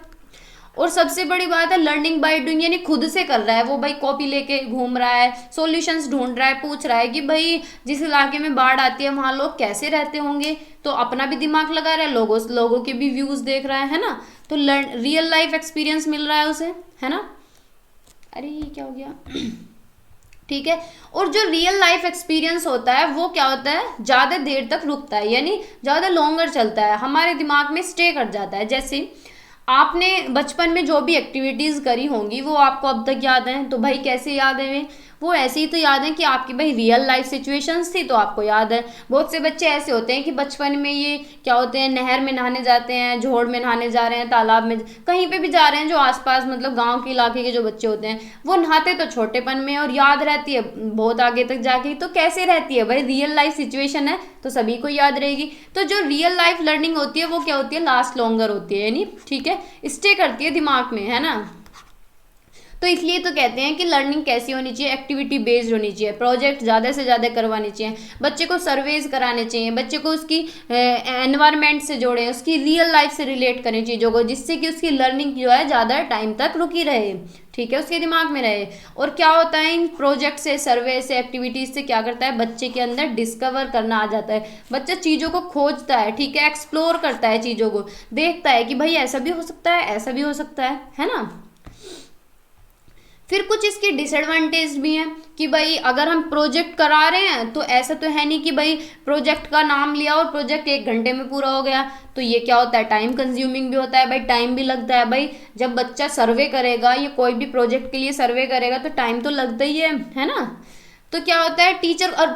और सबसे बड़ी बात है लर्निंग बाय डूइंग, यानी खुद से कर रहा है वो, भाई कॉपी लेके घूम रहा है, सॉल्यूशंस ढूंढ रहा है, पूछ रहा है कि भाई जिस इलाके में बाढ़ आती है वहाँ लोग कैसे रहते होंगे, तो अपना भी दिमाग लगा रहा है, लोगों के भी व्यूज देख रहा है ना, तो रियल लाइफ एक्सपीरियंस मिल रहा है उसे, है ना। अरे ये क्या हो गया ठीक है। और जो रियल लाइफ एक्सपीरियंस होता है वो क्या होता है, ज़्यादा देर तक रुकता है, यानी ज़्यादा लॉन्गर चलता है, हमारे दिमाग में स्टे कर जाता है। जैसे आपने बचपन में जो भी एक्टिविटीज़ करी होंगी वो आपको अब तक याद हैं, तो भाई कैसे याद है वो ऐसे ही तो याद है कि आपकी भाई रियल लाइफ सिचुएशंस थी तो आपको याद है। बहुत से बच्चे ऐसे होते हैं कि बचपन में ये क्या होते हैं, नहर में नहाने जाते हैं, झोड़ में नहाने जा रहे हैं, तालाब में, कहीं पे भी जा रहे हैं, जो आसपास मतलब गांव के इलाके के जो बच्चे होते हैं वो नहाते तो छोटेपन में और याद रहती है बहुत आगे तक जाके, तो कैसे रहती है भाई, रियल लाइफ सिचुएशन है तो सभी को याद रहेगी। तो जो रियल लाइफ लर्निंग होती है वो क्या होती है, लास्ट लॉन्गर होती है, यानी ठीक है, स्टे करती है दिमाग में, है ना। तो इसलिए तो कहते हैं कि लर्निंग कैसी होनी चाहिए, एक्टिविटी बेस्ड होनी चाहिए, प्रोजेक्ट ज़्यादा से ज़्यादा करवाने चाहिए, बच्चे को सर्वेज कराने चाहिए, बच्चे को उसकी एनवायरनमेंट से जोड़ें, उसकी रियल लाइफ से रिलेट करें चीज़ों को, जिससे कि उसकी लर्निंग जो है ज़्यादा टाइम तक रुकी रहे, ठीक है, उसके दिमाग में रहे। और क्या होता है इन प्रोजेक्ट से, सर्वे से, एक्टिविटीज से क्या करता है, बच्चे के अंदर डिस्कवर करना आ जाता है, बच्चा चीज़ों को खोजता है, ठीक है, एक्सप्लोर करता है, चीज़ों को देखता है कि भाई ऐसा भी हो सकता है, ऐसा भी हो सकता है ना। फिर कुछ इसके डिसएडवांटेज भी हैं कि भाई अगर हम प्रोजेक्ट करा रहे हैं तो ऐसा तो है नहीं कि भाई प्रोजेक्ट का नाम लिया और प्रोजेक्ट 1 घंटे में पूरा हो गया, तो ये क्या होता है, टाइम कंज्यूमिंग भी होता है, भाई टाइम भी लगता है। भाई जब बच्चा सर्वे करेगा या कोई भी प्रोजेक्ट के लिए सर्वे करेगा तो टाइम तो लगता ही है ना। तो क्या होता है,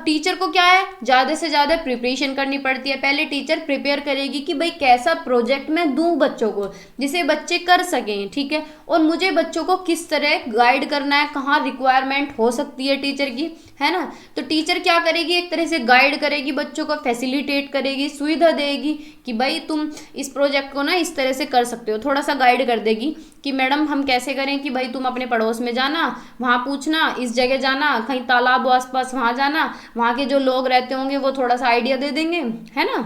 टीचर को क्या है, ज़्यादा से ज़्यादा प्रिपरेशन करनी पड़ती है। पहले टीचर प्रिपेयर करेगी कि भाई कैसा प्रोजेक्ट मैं दूं बच्चों को जिसे बच्चे कर सकें, ठीक है, और मुझे बच्चों को किस तरह गाइड करना है, कहाँ रिक्वायरमेंट हो सकती है टीचर की, है ना। तो टीचर क्या करेगी, एक तरह से गाइड करेगी बच्चों को, फैसिलिटेट करेगी, सुविधा देगी कि भाई तुम इस प्रोजेक्ट को ना इस तरह से कर सकते हो, थोड़ा सा गाइड कर देगी कि मैडम हम कैसे करें, कि भाई तुम अपने पड़ोस में जाना, वहाँ पूछना, इस जगह जाना, कहीं तालाब आसपास वहाँ जाना, वहाँ के जो लोग रहते होंगे वो थोड़ा सा आइडिया दे देंगे, है ना।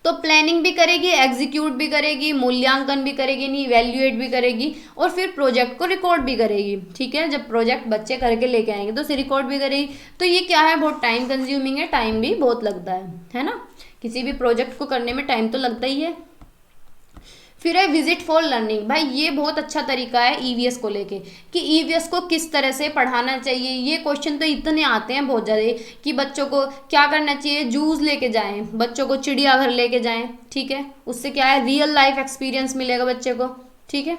तो प्लानिंग भी करेगी, एग्जीक्यूट भी करेगी, मूल्यांकन भी करेगी, नहीं इवेल्युएट भी करेगी, और फिर प्रोजेक्ट को रिकॉर्ड भी करेगी। ठीक है, जब प्रोजेक्ट बच्चे करके लेके आएंगे तो उसे रिकॉर्ड भी करेगी। तो ये क्या है, बहुत टाइम कंज्यूमिंग है, टाइम भी बहुत लगता है ना। किसी भी प्रोजेक्ट को करने में टाइम तो लगता ही है। फिर है विजिट फॉर लर्निंग। भाई ये बहुत अच्छा तरीका है ईवीएस को लेके, कि ईवीएस को किस तरह से पढ़ाना चाहिए। ये क्वेश्चन तो इतने आते हैं बहुत ज़्यादा कि बच्चों को क्या करना चाहिए, जूस लेके जाएं, बच्चों को चिड़ियाघर लेके जाएं। ठीक है, उससे क्या है, रियल लाइफ एक्सपीरियंस मिलेगा बच्चे को। ठीक है,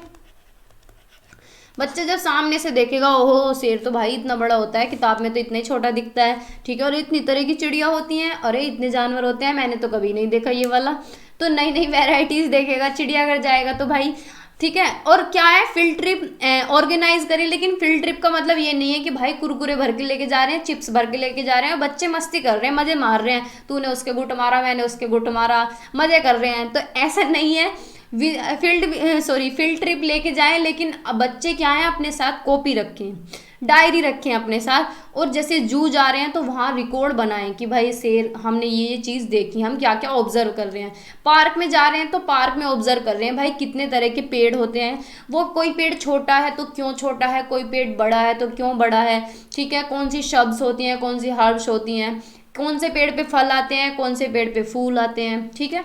बच्चे जब सामने से देखेगा, ओहो शेर तो भाई इतना बड़ा होता है, किताब में तो इतना ही छोटा दिखता है। ठीक है, और इतनी तरह की चिड़िया होती हैं, अरे इतने जानवर होते हैं, मैंने तो कभी नहीं देखा ये वाला। तो नई नई वेराइटीज देखेगा, चिड़ियाघर जाएगा तो भाई। ठीक है, और क्या है, फील्ड ट्रिप ऑर्गेनाइज करें। लेकिन फील्ड ट्रिप का मतलब ये नहीं है कि भाई कुरकुरे भर के लेके जा रहे हैं, चिप्स भर के लेके जा रहे हैं, बच्चे मस्ती कर रहे हैं, मजे मार रहे हैं, तूने उसके गुट मारा, मैंने उसके गुट मारा, मजे कर रहे हैं। तो ऐसा नहीं है। फील्ड ट्रिप लेके जाएं, लेकिन बच्चे क्या है, अपने साथ कॉपी रखें, डायरी रखें अपने साथ, और जैसे जू जा रहे हैं तो वहाँ रिकॉर्ड बनाएं कि भाई शेर, हमने ये चीज़ देखी, हम क्या क्या ऑब्जर्व कर रहे हैं। पार्क में जा रहे हैं तो पार्क में ऑब्जर्व कर रहे हैं, भाई कितने तरह के पेड़ होते हैं, वो कोई पेड़ छोटा है तो क्यों छोटा है, कोई पेड़ बड़ा है तो क्यों बड़ा है। ठीक है, कौन सी शब्द होती हैं, कौन सी हर्ब्स होती हैं, कौन से पेड़ पे फल आते हैं, कौन से पेड़ पे फूल आते हैं। ठीक है,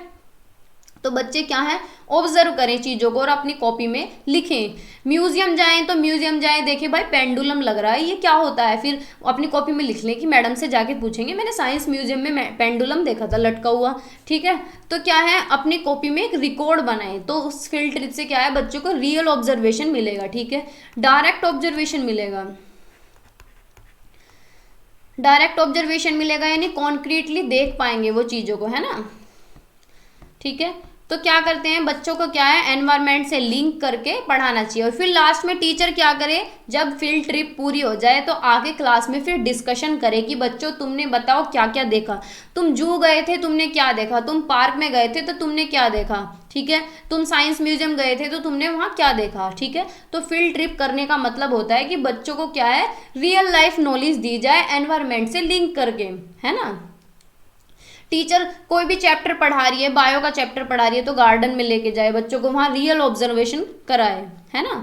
तो बच्चे क्या है, ऑब्जर्व करें चीज़ों को और अपनी कॉपी में लिखें। म्यूजियम जाएं तो म्यूजियम जाएं, देखें भाई पेंडुलम लग रहा है, ये क्या होता है, फिर अपनी कॉपी में लिख लें कि मैडम से जाके पूछेंगे, मैंने साइंस म्यूजियम में पेंडुलम देखा था लटका हुआ। ठीक है, तो क्या है, अपनी कॉपी में एक रिकॉर्ड बनाएं, तो उस फील्ड ट्रिप से क्या है, बच्चों को रियल ऑब्जर्वेशन मिलेगा। ठीक है, डायरेक्ट ऑब्जर्वेशन मिलेगा, डायरेक्ट ऑब्जर्वेशन मिलेगा, यानी कॉन्क्रीटली देख पाएंगे वो चीज़ों को, है ना। ठीक है, तो क्या करते हैं, बच्चों को क्या है, एनवायरनमेंट से लिंक करके पढ़ाना चाहिए। और फिर लास्ट में टीचर क्या करे, जब फील्ड ट्रिप पूरी हो जाए तो आगे क्लास में फिर डिस्कशन करे कि बच्चों तुमने बताओ क्या क्या देखा, तुम जू गए थे तुमने क्या देखा, तुम पार्क में गए थे तो तुमने क्या देखा। ठीक है, तुम साइंस म्यूजियम गए थे तो तुमने वहाँ क्या देखा। ठीक है, तो फील्ड ट्रिप करने का मतलब होता है कि बच्चों को क्या है, रियल लाइफ नॉलेज दी जाए एनवायरनमेंट से लिंक करके, है ना। टीचर कोई भी चैप्टर पढ़ा रही है, बायो का चैप्टर पढ़ा रही है, तो गार्डन में लेके जाए बच्चों को, वहाँ रियल ऑब्जर्वेशन कराए, है ना।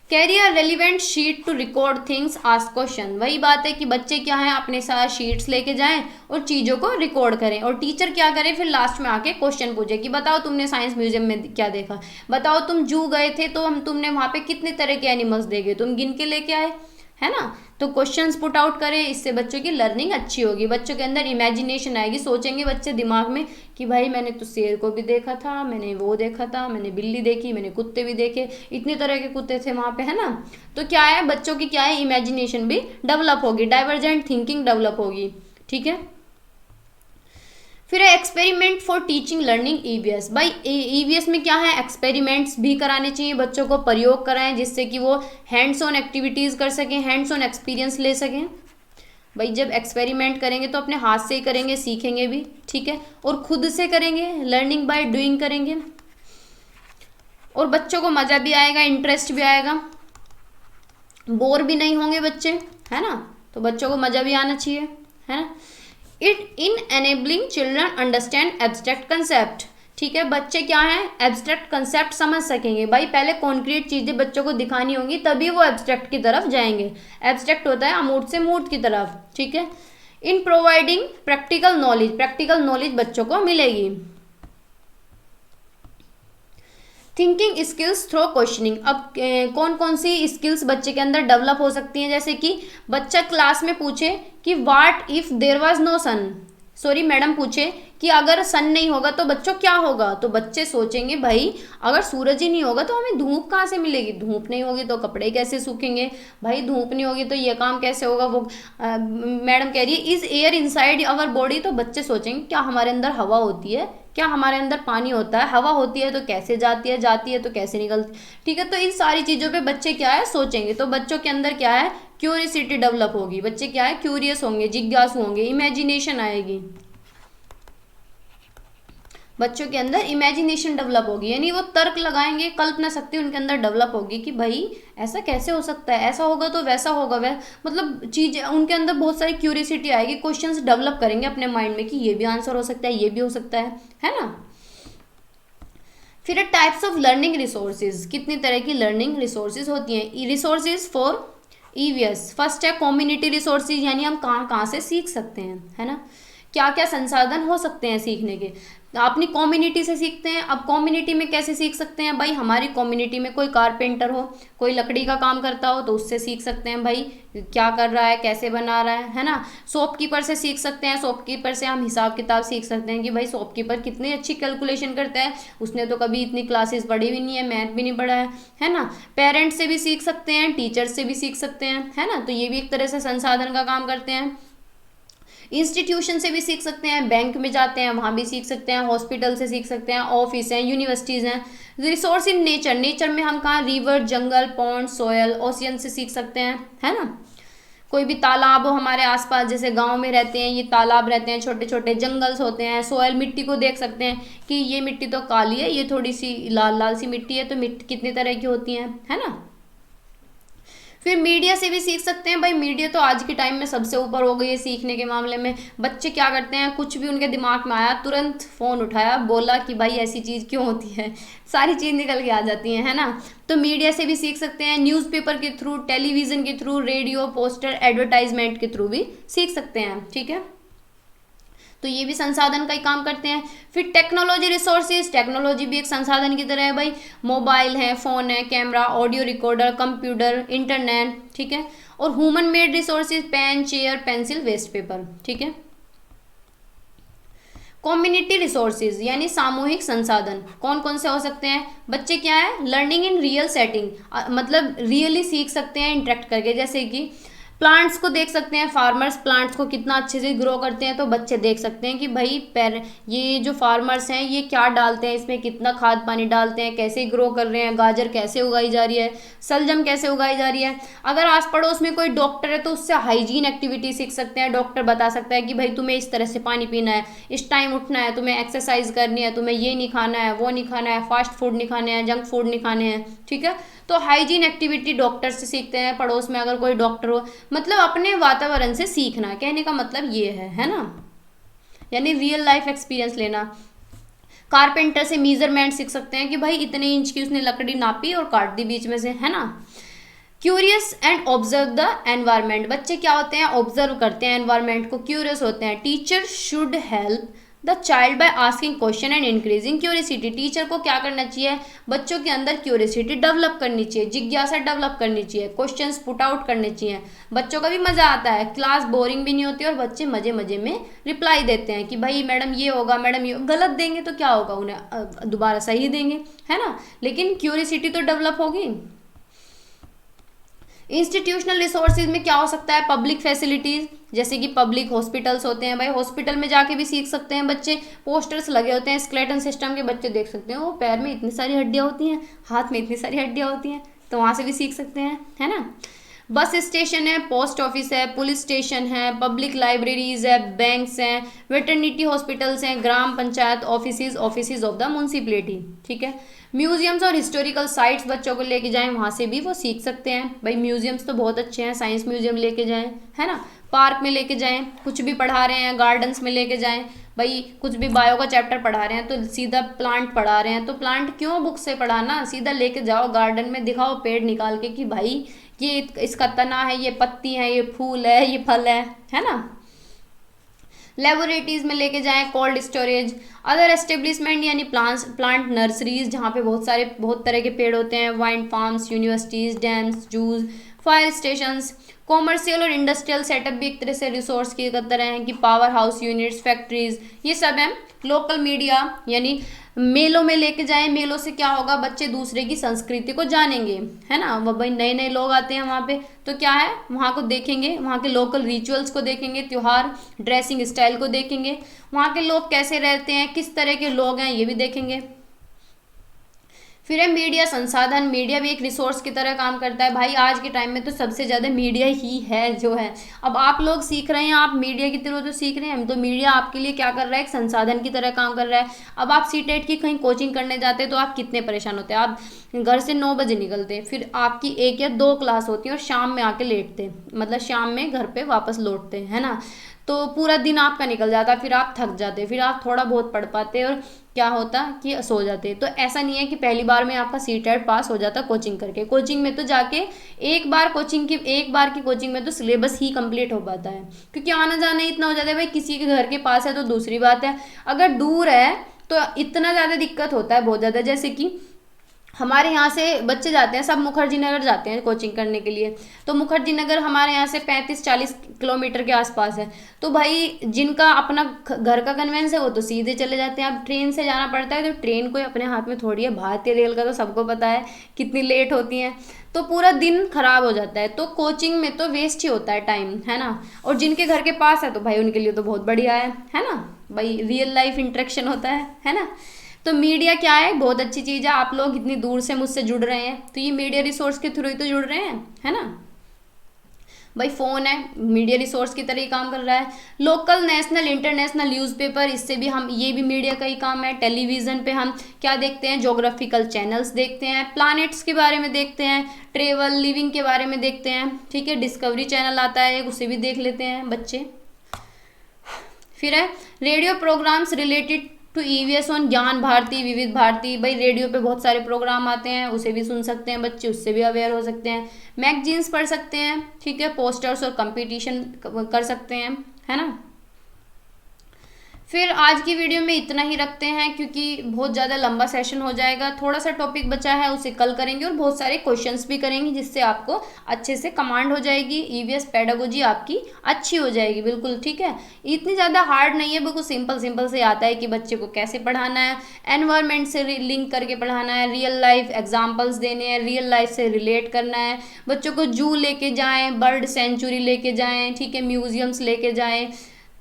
Carry a relevant sheet to record things, ask question. वही बात है कि बच्चे क्या है, अपने साथ शीट्स लेके जाएं और चीज़ों को रिकॉर्ड करें, और टीचर क्या करे, फिर लास्ट में आके क्वेश्चन पूछे कि बताओ तुमने साइंस म्यूजियम में क्या देखा, बताओ तुम जू गए थे तो तुमने वहाँ पे कितने तरह के एनिमल्स देखे, तुम गिन के लेके आए, है ना। तो क्वेश्चंस पुट आउट करें, इससे बच्चों की लर्निंग अच्छी होगी, बच्चों के अंदर इमेजिनेशन आएगी, सोचेंगे बच्चे दिमाग में कि भाई मैंने तो शेर को भी देखा था, मैंने वो देखा था, मैंने बिल्ली देखी, मैंने कुत्ते भी देखे, इतने तरह के कुत्ते थे वहाँ पे, है ना। तो क्या है, बच्चों की क्या है, इमेजिनेशन भी डेवलप होगी, डाइवर्जेंट थिंकिंग डेवलप होगी। ठीक है, फिर है experiment for teaching learning EVS. भाई ईवीएस में क्या है, एक्सपेरिमेंट्स भी कराने चाहिए बच्चों को, प्रयोग कराएं, जिससे कि वो हैंड्स ऑन एक्टिविटीज़ कर सकें, हैंड्स ऑन एक्सपीरियंस ले सकें। भाई जब एक्सपेरिमेंट करेंगे तो अपने हाथ से ही करेंगे, सीखेंगे भी। ठीक है, और खुद से करेंगे, लर्निंग बाय डूइंग करेंगे, और बच्चों को मज़ा भी आएगा, इंटरेस्ट भी आएगा, बोर भी नहीं होंगे बच्चे, है ना। तो बच्चों को मज़ा भी आना चाहिए, है ना। It in enabling children understand abstract concept. ठीक है, बच्चे क्या है, एब्स्ट्रैक्ट कंसेप्ट समझ सकेंगे। भाई पहले कॉन्क्रीट चीज़ें बच्चों को दिखानी होंगी, तभी वो एब्स्ट्रैक्ट की तरफ जाएंगे। एब्स्ट्रैक्ट होता है अमूर्त से मूर्त की तरफ। ठीक है, in providing practical knowledge, practical knowledge बच्चों को मिलेगी। Thinking skills through questioning. अब कौन कौन सी स्किल्स बच्चे के अंदर डेवलप हो सकती हैं, जैसे कि बच्चा क्लास में पूछे कि what if there was no sun, sorry madam पूछे कि अगर सन नहीं होगा तो बच्चों क्या होगा, तो बच्चे सोचेंगे भाई अगर सूरज ही नहीं होगा तो हमें धूप कहाँ से मिलेगी, धूप नहीं होगी तो कपड़े कैसे सूखेंगे, भाई धूप नहीं होगी तो ये काम कैसे होगा। वो मैडम कह रही है is air inside our body, तो बच्चे सोचेंगे क्या हमारे अंदर हवा होती है, क्या हमारे अंदर पानी होता है, हवा होती है तो कैसे जाती है, जाती है तो कैसे निकलती। ठीक है, तो इन सारी चीज़ों पे बच्चे क्या है सोचेंगे, तो बच्चों के अंदर क्या है क्यूरियसिटी डेवलप होगी, बच्चे क्या है क्यूरियस होंगे, जिज्ञासु होंगे, इमेजिनेशन आएगी। बच्चों के अंदर इमेजिनेशन डेवलप होगी, यानी वो तर्क लगाएंगे, कल्पना शक्ति उनके अंदर डेवलप होगी कि भाई ऐसा कैसे हो सकता है, ऐसा होगा तो वैसा होगा, वह मतलब चीज़ उनके अंदर बहुत सारी क्यूरियोसिटी आएगी, क्वेश्चंस डेवलप करेंगे अपने माइंड में कि ये भी आंसर हो सकता है, ये भी हो सकता है ना। फिर टाइप्स ऑफ लर्निंग रिसोर्सेज, कितनी तरह की लर्निंग रिसोर्सेज होती हैं। रिसोर्सेज फॉर ईवीएस, फर्स्ट है कम्युनिटी रिसोर्सेज, यानी हम कहाँ कहाँ से सीख सकते हैं, है ना, क्या क्या संसाधन हो सकते हैं सीखने के। अपनी कम्युनिटी से सीखते हैं। अब कम्युनिटी में कैसे सीख सकते हैं भाई, हमारी कम्युनिटी में कोई कारपेंटर हो, कोई लकड़ी का काम करता हो तो उससे सीख सकते हैं भाई क्या कर रहा है, कैसे बना रहा है ना। शॉपकीपर से सीख सकते हैं, शॉपकीपर से हम हिसाब किताब सीख सकते हैं कि भाई शॉपकीपर कितनी अच्छी कैलकुलेशन करता है, उसने तो कभी इतनी क्लासेस पढ़ी भी नहीं है, मैथ भी नहीं पढ़ा है ना। पेरेंट्स से भी सीख सकते हैं, टीचर्स से भी सीख सकते हैं, है ना, तो ये भी एक तरह से संसाधन का काम करते हैं। इंस्टीट्यूशन से भी सीख सकते हैं, बैंक में जाते हैं वहाँ भी सीख सकते हैं, हॉस्पिटल से सीख सकते हैं, ऑफिस हैं, यूनिवर्सिटीज़ हैं। रिसोर्स इन नेचर, नेचर में हम कहाँ रिवर, जंगल, पॉन्ड, सोयल, ओशियन से सीख सकते हैं, है ना। कोई भी तालाब हो हमारे आसपास, जैसे गांव में रहते हैं ये तालाब रहते हैं, छोटे छोटे जंगल्स होते हैं। सोयल, मिट्टी को देख सकते हैं कि ये मिट्टी तो काली है, ये थोड़ी सी लाल लाल सी मिट्टी है, तो मिट्टी कितनी तरह की होती है ना। फिर मीडिया से भी सीख सकते हैं भाई, मीडिया तो आज के टाइम में सबसे ऊपर हो गई है सीखने के मामले में। बच्चे क्या करते हैं, कुछ भी उनके दिमाग में आया तुरंत फ़ोन उठाया, बोला कि भाई ऐसी चीज़ क्यों होती है, सारी चीज़ निकल के आ जाती है ना। तो मीडिया से भी सीख सकते हैं, न्यूज़पेपर के थ्रू, टेलीविज़न के थ्रू, रेडियो, पोस्टर, एडवर्टाइजमेंट के थ्रू भी सीख सकते हैं, ठीक है। तो ये भी संसाधन का ही काम करते हैं। फिर टेक्नोलॉजी रिसोर्सेज, टेक्नोलॉजी भी एक संसाधन की तरह है भाई। मोबाइल है, फ़ोन है, camera, audio recorder, computer, internet, ठीक है। और human made resources, pen, chair, pencil, waste paper, ठीक है। कम्युनिटी रिसोर्सेज यानी सामूहिक संसाधन कौन कौन से हो सकते हैं बच्चे, क्या है, लर्निंग इन रियल सेटिंग, मतलब रियली सीख सकते हैं इंटरेक्ट करके। जैसे कि प्लांट्स को देख सकते हैं, फार्मर्स प्लांट्स को कितना अच्छे से ग्रो करते हैं, तो बच्चे देख सकते हैं कि भाई ये जो फार्मर्स हैं ये क्या डालते हैं, इसमें कितना खाद पानी डालते हैं, कैसे ग्रो कर रहे हैं, गाजर कैसे उगाई जा रही है, सलजम कैसे उगाई जा रही है। अगर आस पड़ोस में कोई डॉक्टर है तो उससे हाइजीन एक्टिविटी सीख सकते हैं। डॉक्टर बता सकता है कि भाई तुम्हें इस तरह से पानी पीना है, इस टाइम उठना है, तुम्हें एक्सरसाइज करनी है, तुम्हें ये नहीं खाना है, वो नहीं खाना है, फास्ट फूड नहीं खाने हैं, जंक फूड नहीं खाने हैं, ठीक है। तो हाइजीन एक्टिविटी डॉक्टर से सीखते हैं, पड़ोस में अगर कोई डॉक्टर हो, मतलब अपने वातावरण से सीखना, कहने का मतलब ये है ना, यानी रियल लाइफ एक्सपीरियंस लेना। कारपेंटर से मीजरमेंट सीख सकते हैं कि भाई इतने इंच की उसने लकड़ी नापी और काट दी बीच में से, है ना। Curious and observe the environment, बच्चे क्या होते हैं, ऑब्जर्व करते हैं एनवायरमेंट को, क्यूरियस होते हैं। Teacher should help the child by asking question and increasing curiosity, teacher को क्या करना चाहिए, बच्चों के अंदर क्यूरियोसिटी डेवलप करनी चाहिए, जिज्ञासा डेवलप करनी चाहिए, क्वेश्चंस पुट आउट करने चाहिए। बच्चों का भी मजा आता है, क्लास बोरिंग भी नहीं होती और बच्चे मजे मजे में रिप्लाई देते हैं कि भाई मैडम ये होगा, मैडम ये गलत देंगे तो क्या होगा, उन्हें दोबारा सही देंगे, है ना, लेकिन क्यूरियोसिटी तो डेवलप होगी। इंस्टीट्यूशनल रिसोर्सेज में क्या हो सकता है, पब्लिक फैसिलिटीज, जैसे कि पब्लिक हॉस्पिटल्स होते हैं भाई, हॉस्पिटल में जाके भी सीख सकते हैं बच्चे। पोस्टर्स लगे होते हैं, स्केलेटन सिस्टम के, बच्चे देख सकते हैं वो पैर में इतनी सारी हड्डियाँ होती हैं, हाथ में इतनी सारी हड्डियाँ होती हैं, तो वहाँ से भी सीख सकते हैं, है ना। बस स्टेशन है, पोस्ट ऑफिस है, पुलिस स्टेशन है, पब्लिक लाइब्रेरीज है, बैंक्स हैं, वेटरनिटी हॉस्पिटल्स हैं, ग्राम panchayat office of the municipality, ठीक है। म्यूजियम्स और हिस्टोरिकल साइट्स बच्चों को लेके जाएं, वहाँ से भी वो सीख सकते हैं भाई। म्यूजियम्स तो बहुत अच्छे हैं, साइंस म्यूजियम लेके जाएं, है ना, पार्क में लेके जाएं, कुछ भी पढ़ा रहे हैं गार्डन्स में लेके जाएं भाई, कुछ भी बायो का चैप्टर पढ़ा रहे हैं तो सीधा प्लांट पढ़ा रहे हैं, तो प्लांट क्यों बुक से पढ़ाना, सीधा लेके जाओ गार्डन में, दिखाओ पेड़ निकाल के कि भाई ये इसका तना है, ये पत्ती है, ये फूल है, ये फल है ना। लेबोरेटरीज में लेके जाएं, कोल्ड स्टोरेज, अदर एस्टेब्लिशमेंट यानी प्लांट नर्सरीज जहाँ पे बहुत तरह के पेड़ होते हैं, वाइन फार्म्स, यूनिवर्सिटीज, डैम्स, जूज, फायर स्टेशंस। कॉमर्शियल और इंडस्ट्रियल सेटअप भी एक तरह से रिसोर्स की तरह हैं कि पावर हाउस यूनिट्स, फैक्ट्रीज, ये सब हैं। लोकल मीडिया यानी मेलों में लेके जाएं, मेलों से क्या होगा, बच्चे दूसरे की संस्कृति को जानेंगे, है ना, वो भाई नए नए लोग आते हैं वहाँ पे, तो क्या है वहाँ को देखेंगे, वहाँ के लोकल रिचुअल्स को देखेंगे, त्योहार, ड्रेसिंग स्टाइल को देखेंगे, वहाँ के लोग कैसे रहते हैं, किस तरह के लोग हैं, ये भी देखेंगे। फिर है मीडिया संसाधन। मीडिया भी एक रिसोर्स की तरह काम करता है भाई। आज के टाइम में तो सबसे ज़्यादा मीडिया ही है जो है। अब आप लोग सीख रहे हैं, आप मीडिया की तरह तो सीख रहे हैं, तो मीडिया आपके लिए क्या कर रहा है, एक संसाधन की तरह काम कर रहा है। अब आप सीटेट की कहीं कोचिंग करने जाते हैं तो आप कितने परेशान होते हैं। आप घर से 9 बजे निकलते हैं, फिर आपकी 1 या 2 क्लास होती है और शाम में आके लेटते हैं, मतलब शाम में घर पे वापस लौटते हैं, है ना। तो पूरा दिन आपका निकल जाता, फिर आप थक जाते, फिर आप थोड़ा बहुत पढ़ पाते और क्या होता कि सो जाते। तो ऐसा नहीं है कि पहली बार में आपका सीटेट पास हो जाता कोचिंग करके। कोचिंग में तो जाके एक बार की कोचिंग में तो सिलेबस ही कंप्लीट हो पाता है, क्योंकि आना जाना ही इतना हो जाता है भाई। किसी के घर के पास है तो दूसरी बात है, अगर दूर है तो इतना ज़्यादा दिक्कत होता है, बहुत ज़्यादा। जैसे कि हमारे यहाँ से बच्चे जाते हैं सब मुखर्जी नगर जाते हैं कोचिंग करने के लिए, तो मुखर्जी नगर हमारे यहाँ से 35-40 किलोमीटर के आसपास है। तो भाई जिनका अपना घर का कन्वेंस है वो तो सीधे चले जाते हैं। अब ट्रेन से जाना पड़ता है, तो ट्रेन कोई अपने हाथ में थोड़ी है। भारतीय रेल का तो सबको पता है कितनी लेट होती है, तो पूरा दिन खराब हो जाता है। तो कोचिंग में तो वेस्ट ही होता है टाइम, है ना। और जिनके घर के पास है तो भाई उनके लिए तो बहुत बढ़िया है ना भाई, रियल लाइफ इंटरेक्शन होता है ना। तो मीडिया क्या है, बहुत अच्छी चीज़ है। आप लोग इतनी दूर से मुझसे जुड़ रहे हैं तो ये मीडिया रिसोर्स के थ्रू ही तो जुड़ रहे हैं, है ना भाई। फ़ोन है, मीडिया रिसोर्स की तरह ही काम कर रहा है। लोकल, नेशनल, इंटरनेशनल न्यूज़पेपर, इससे भी हम, ये भी मीडिया का ही काम है। टेलीविज़न पे हम क्या देखते हैं, जोग्राफिकल चैनल्स देखते हैं, प्लैनेट्स के बारे में देखते हैं, ट्रेवल, लिविंग के बारे में देखते हैं, ठीक है। डिस्कवरी चैनल आता है, उसे भी देख लेते हैं बच्चे। फिर है radio programmes related to EVS on Gyan Bharati, विविध भारती। भाई रेडियो पे बहुत सारे प्रोग्राम आते हैं, उसे भी सुन सकते हैं बच्चे, उससे भी अवेयर हो सकते हैं। मैगजीन्स पढ़ सकते हैं, ठीक है। पोस्टर्स और कंपटीशन कर सकते हैं, है ना। फिर आज की वीडियो में इतना ही रखते हैं, क्योंकि बहुत ज़्यादा लंबा सेशन हो जाएगा। थोड़ा सा टॉपिक बचा है उसे कल करेंगे, और बहुत सारे क्वेश्चंस भी करेंगे, जिससे आपको अच्छे से कमांड हो जाएगी। ईवीएस पेडागोजी आपकी अच्छी हो जाएगी, बिल्कुल ठीक है। इतनी ज़्यादा हार्ड नहीं है, बिल्कुल सिंपल सिंपल से आता है कि बच्चे को कैसे पढ़ाना है, एनवायरनमेंट से लिंक करके पढ़ाना है, रियल लाइफ एग्जाम्पल्स देने हैं, रियल लाइफ से रिलेट करना है। बच्चों को जू लेके जाएँ, बर्ड सेंचुरी लेके जाएँ, ठीक है, म्यूजियम्स लेके जाएँ,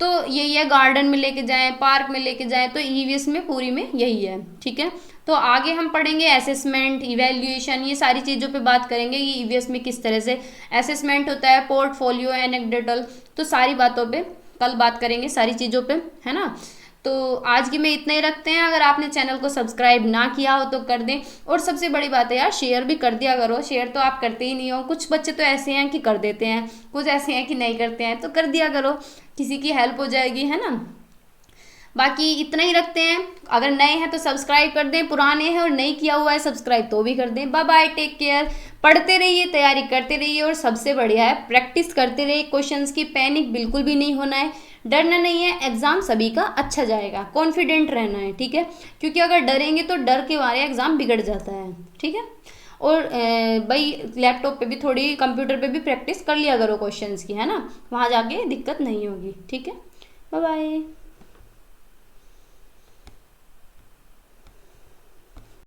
तो यही है। गार्डन में लेके जाएं, पार्क में लेके जाएं, तो ईवीएस में पूरी में यही है, ठीक है। तो आगे हम पढ़ेंगे असेसमेंट, इवैल्यूएशन, ये सारी चीज़ों पे बात करेंगे कि ईवीएस में किस तरह से असेसमेंट होता है, पोर्टफोलियो, एनेक्डोटल, तो सारी बातों पे कल बात करेंगे, सारी चीज़ों पे, है ना। तो आज की में इतना ही रखते हैं। अगर आपने चैनल को सब्सक्राइब ना किया हो तो कर दें, और सबसे बड़ी बात है यार, शेयर भी कर दिया करो। शेयर तो आप करते ही नहीं हो। कुछ बच्चे तो ऐसे हैं कि कर देते हैं, कुछ ऐसे हैं कि नहीं करते हैं, तो कर दिया करो, किसी की हेल्प हो जाएगी, है ना। बाकी इतना ही रखते हैं। अगर नए हैं तो सब्सक्राइब कर दें, पुराने हैं और नहीं किया हुआ है सब्सक्राइब तो भी कर दें। Bye bye, take care. पढ़ते रहिए, तैयारी करते रहिए, और सबसे बढ़िया है प्रैक्टिस करते रहिए क्वेश्चंस की। पैनिक बिल्कुल भी नहीं होना है, डरना नहीं है। एग्जाम सभी का अच्छा जाएगा, कॉन्फिडेंट रहना है, ठीक है। क्योंकि अगर डरेंगे तो डर के मारे एग्जाम बिगड़ जाता है, ठीक है। और भाई लैपटॉप पे भी थोड़ी, कंप्यूटर पे भी प्रैक्टिस कर लिया करो क्वेश्चंस की, है ना। वहाँ जाके दिक्कत नहीं होगी, ठीक है। Bye bye.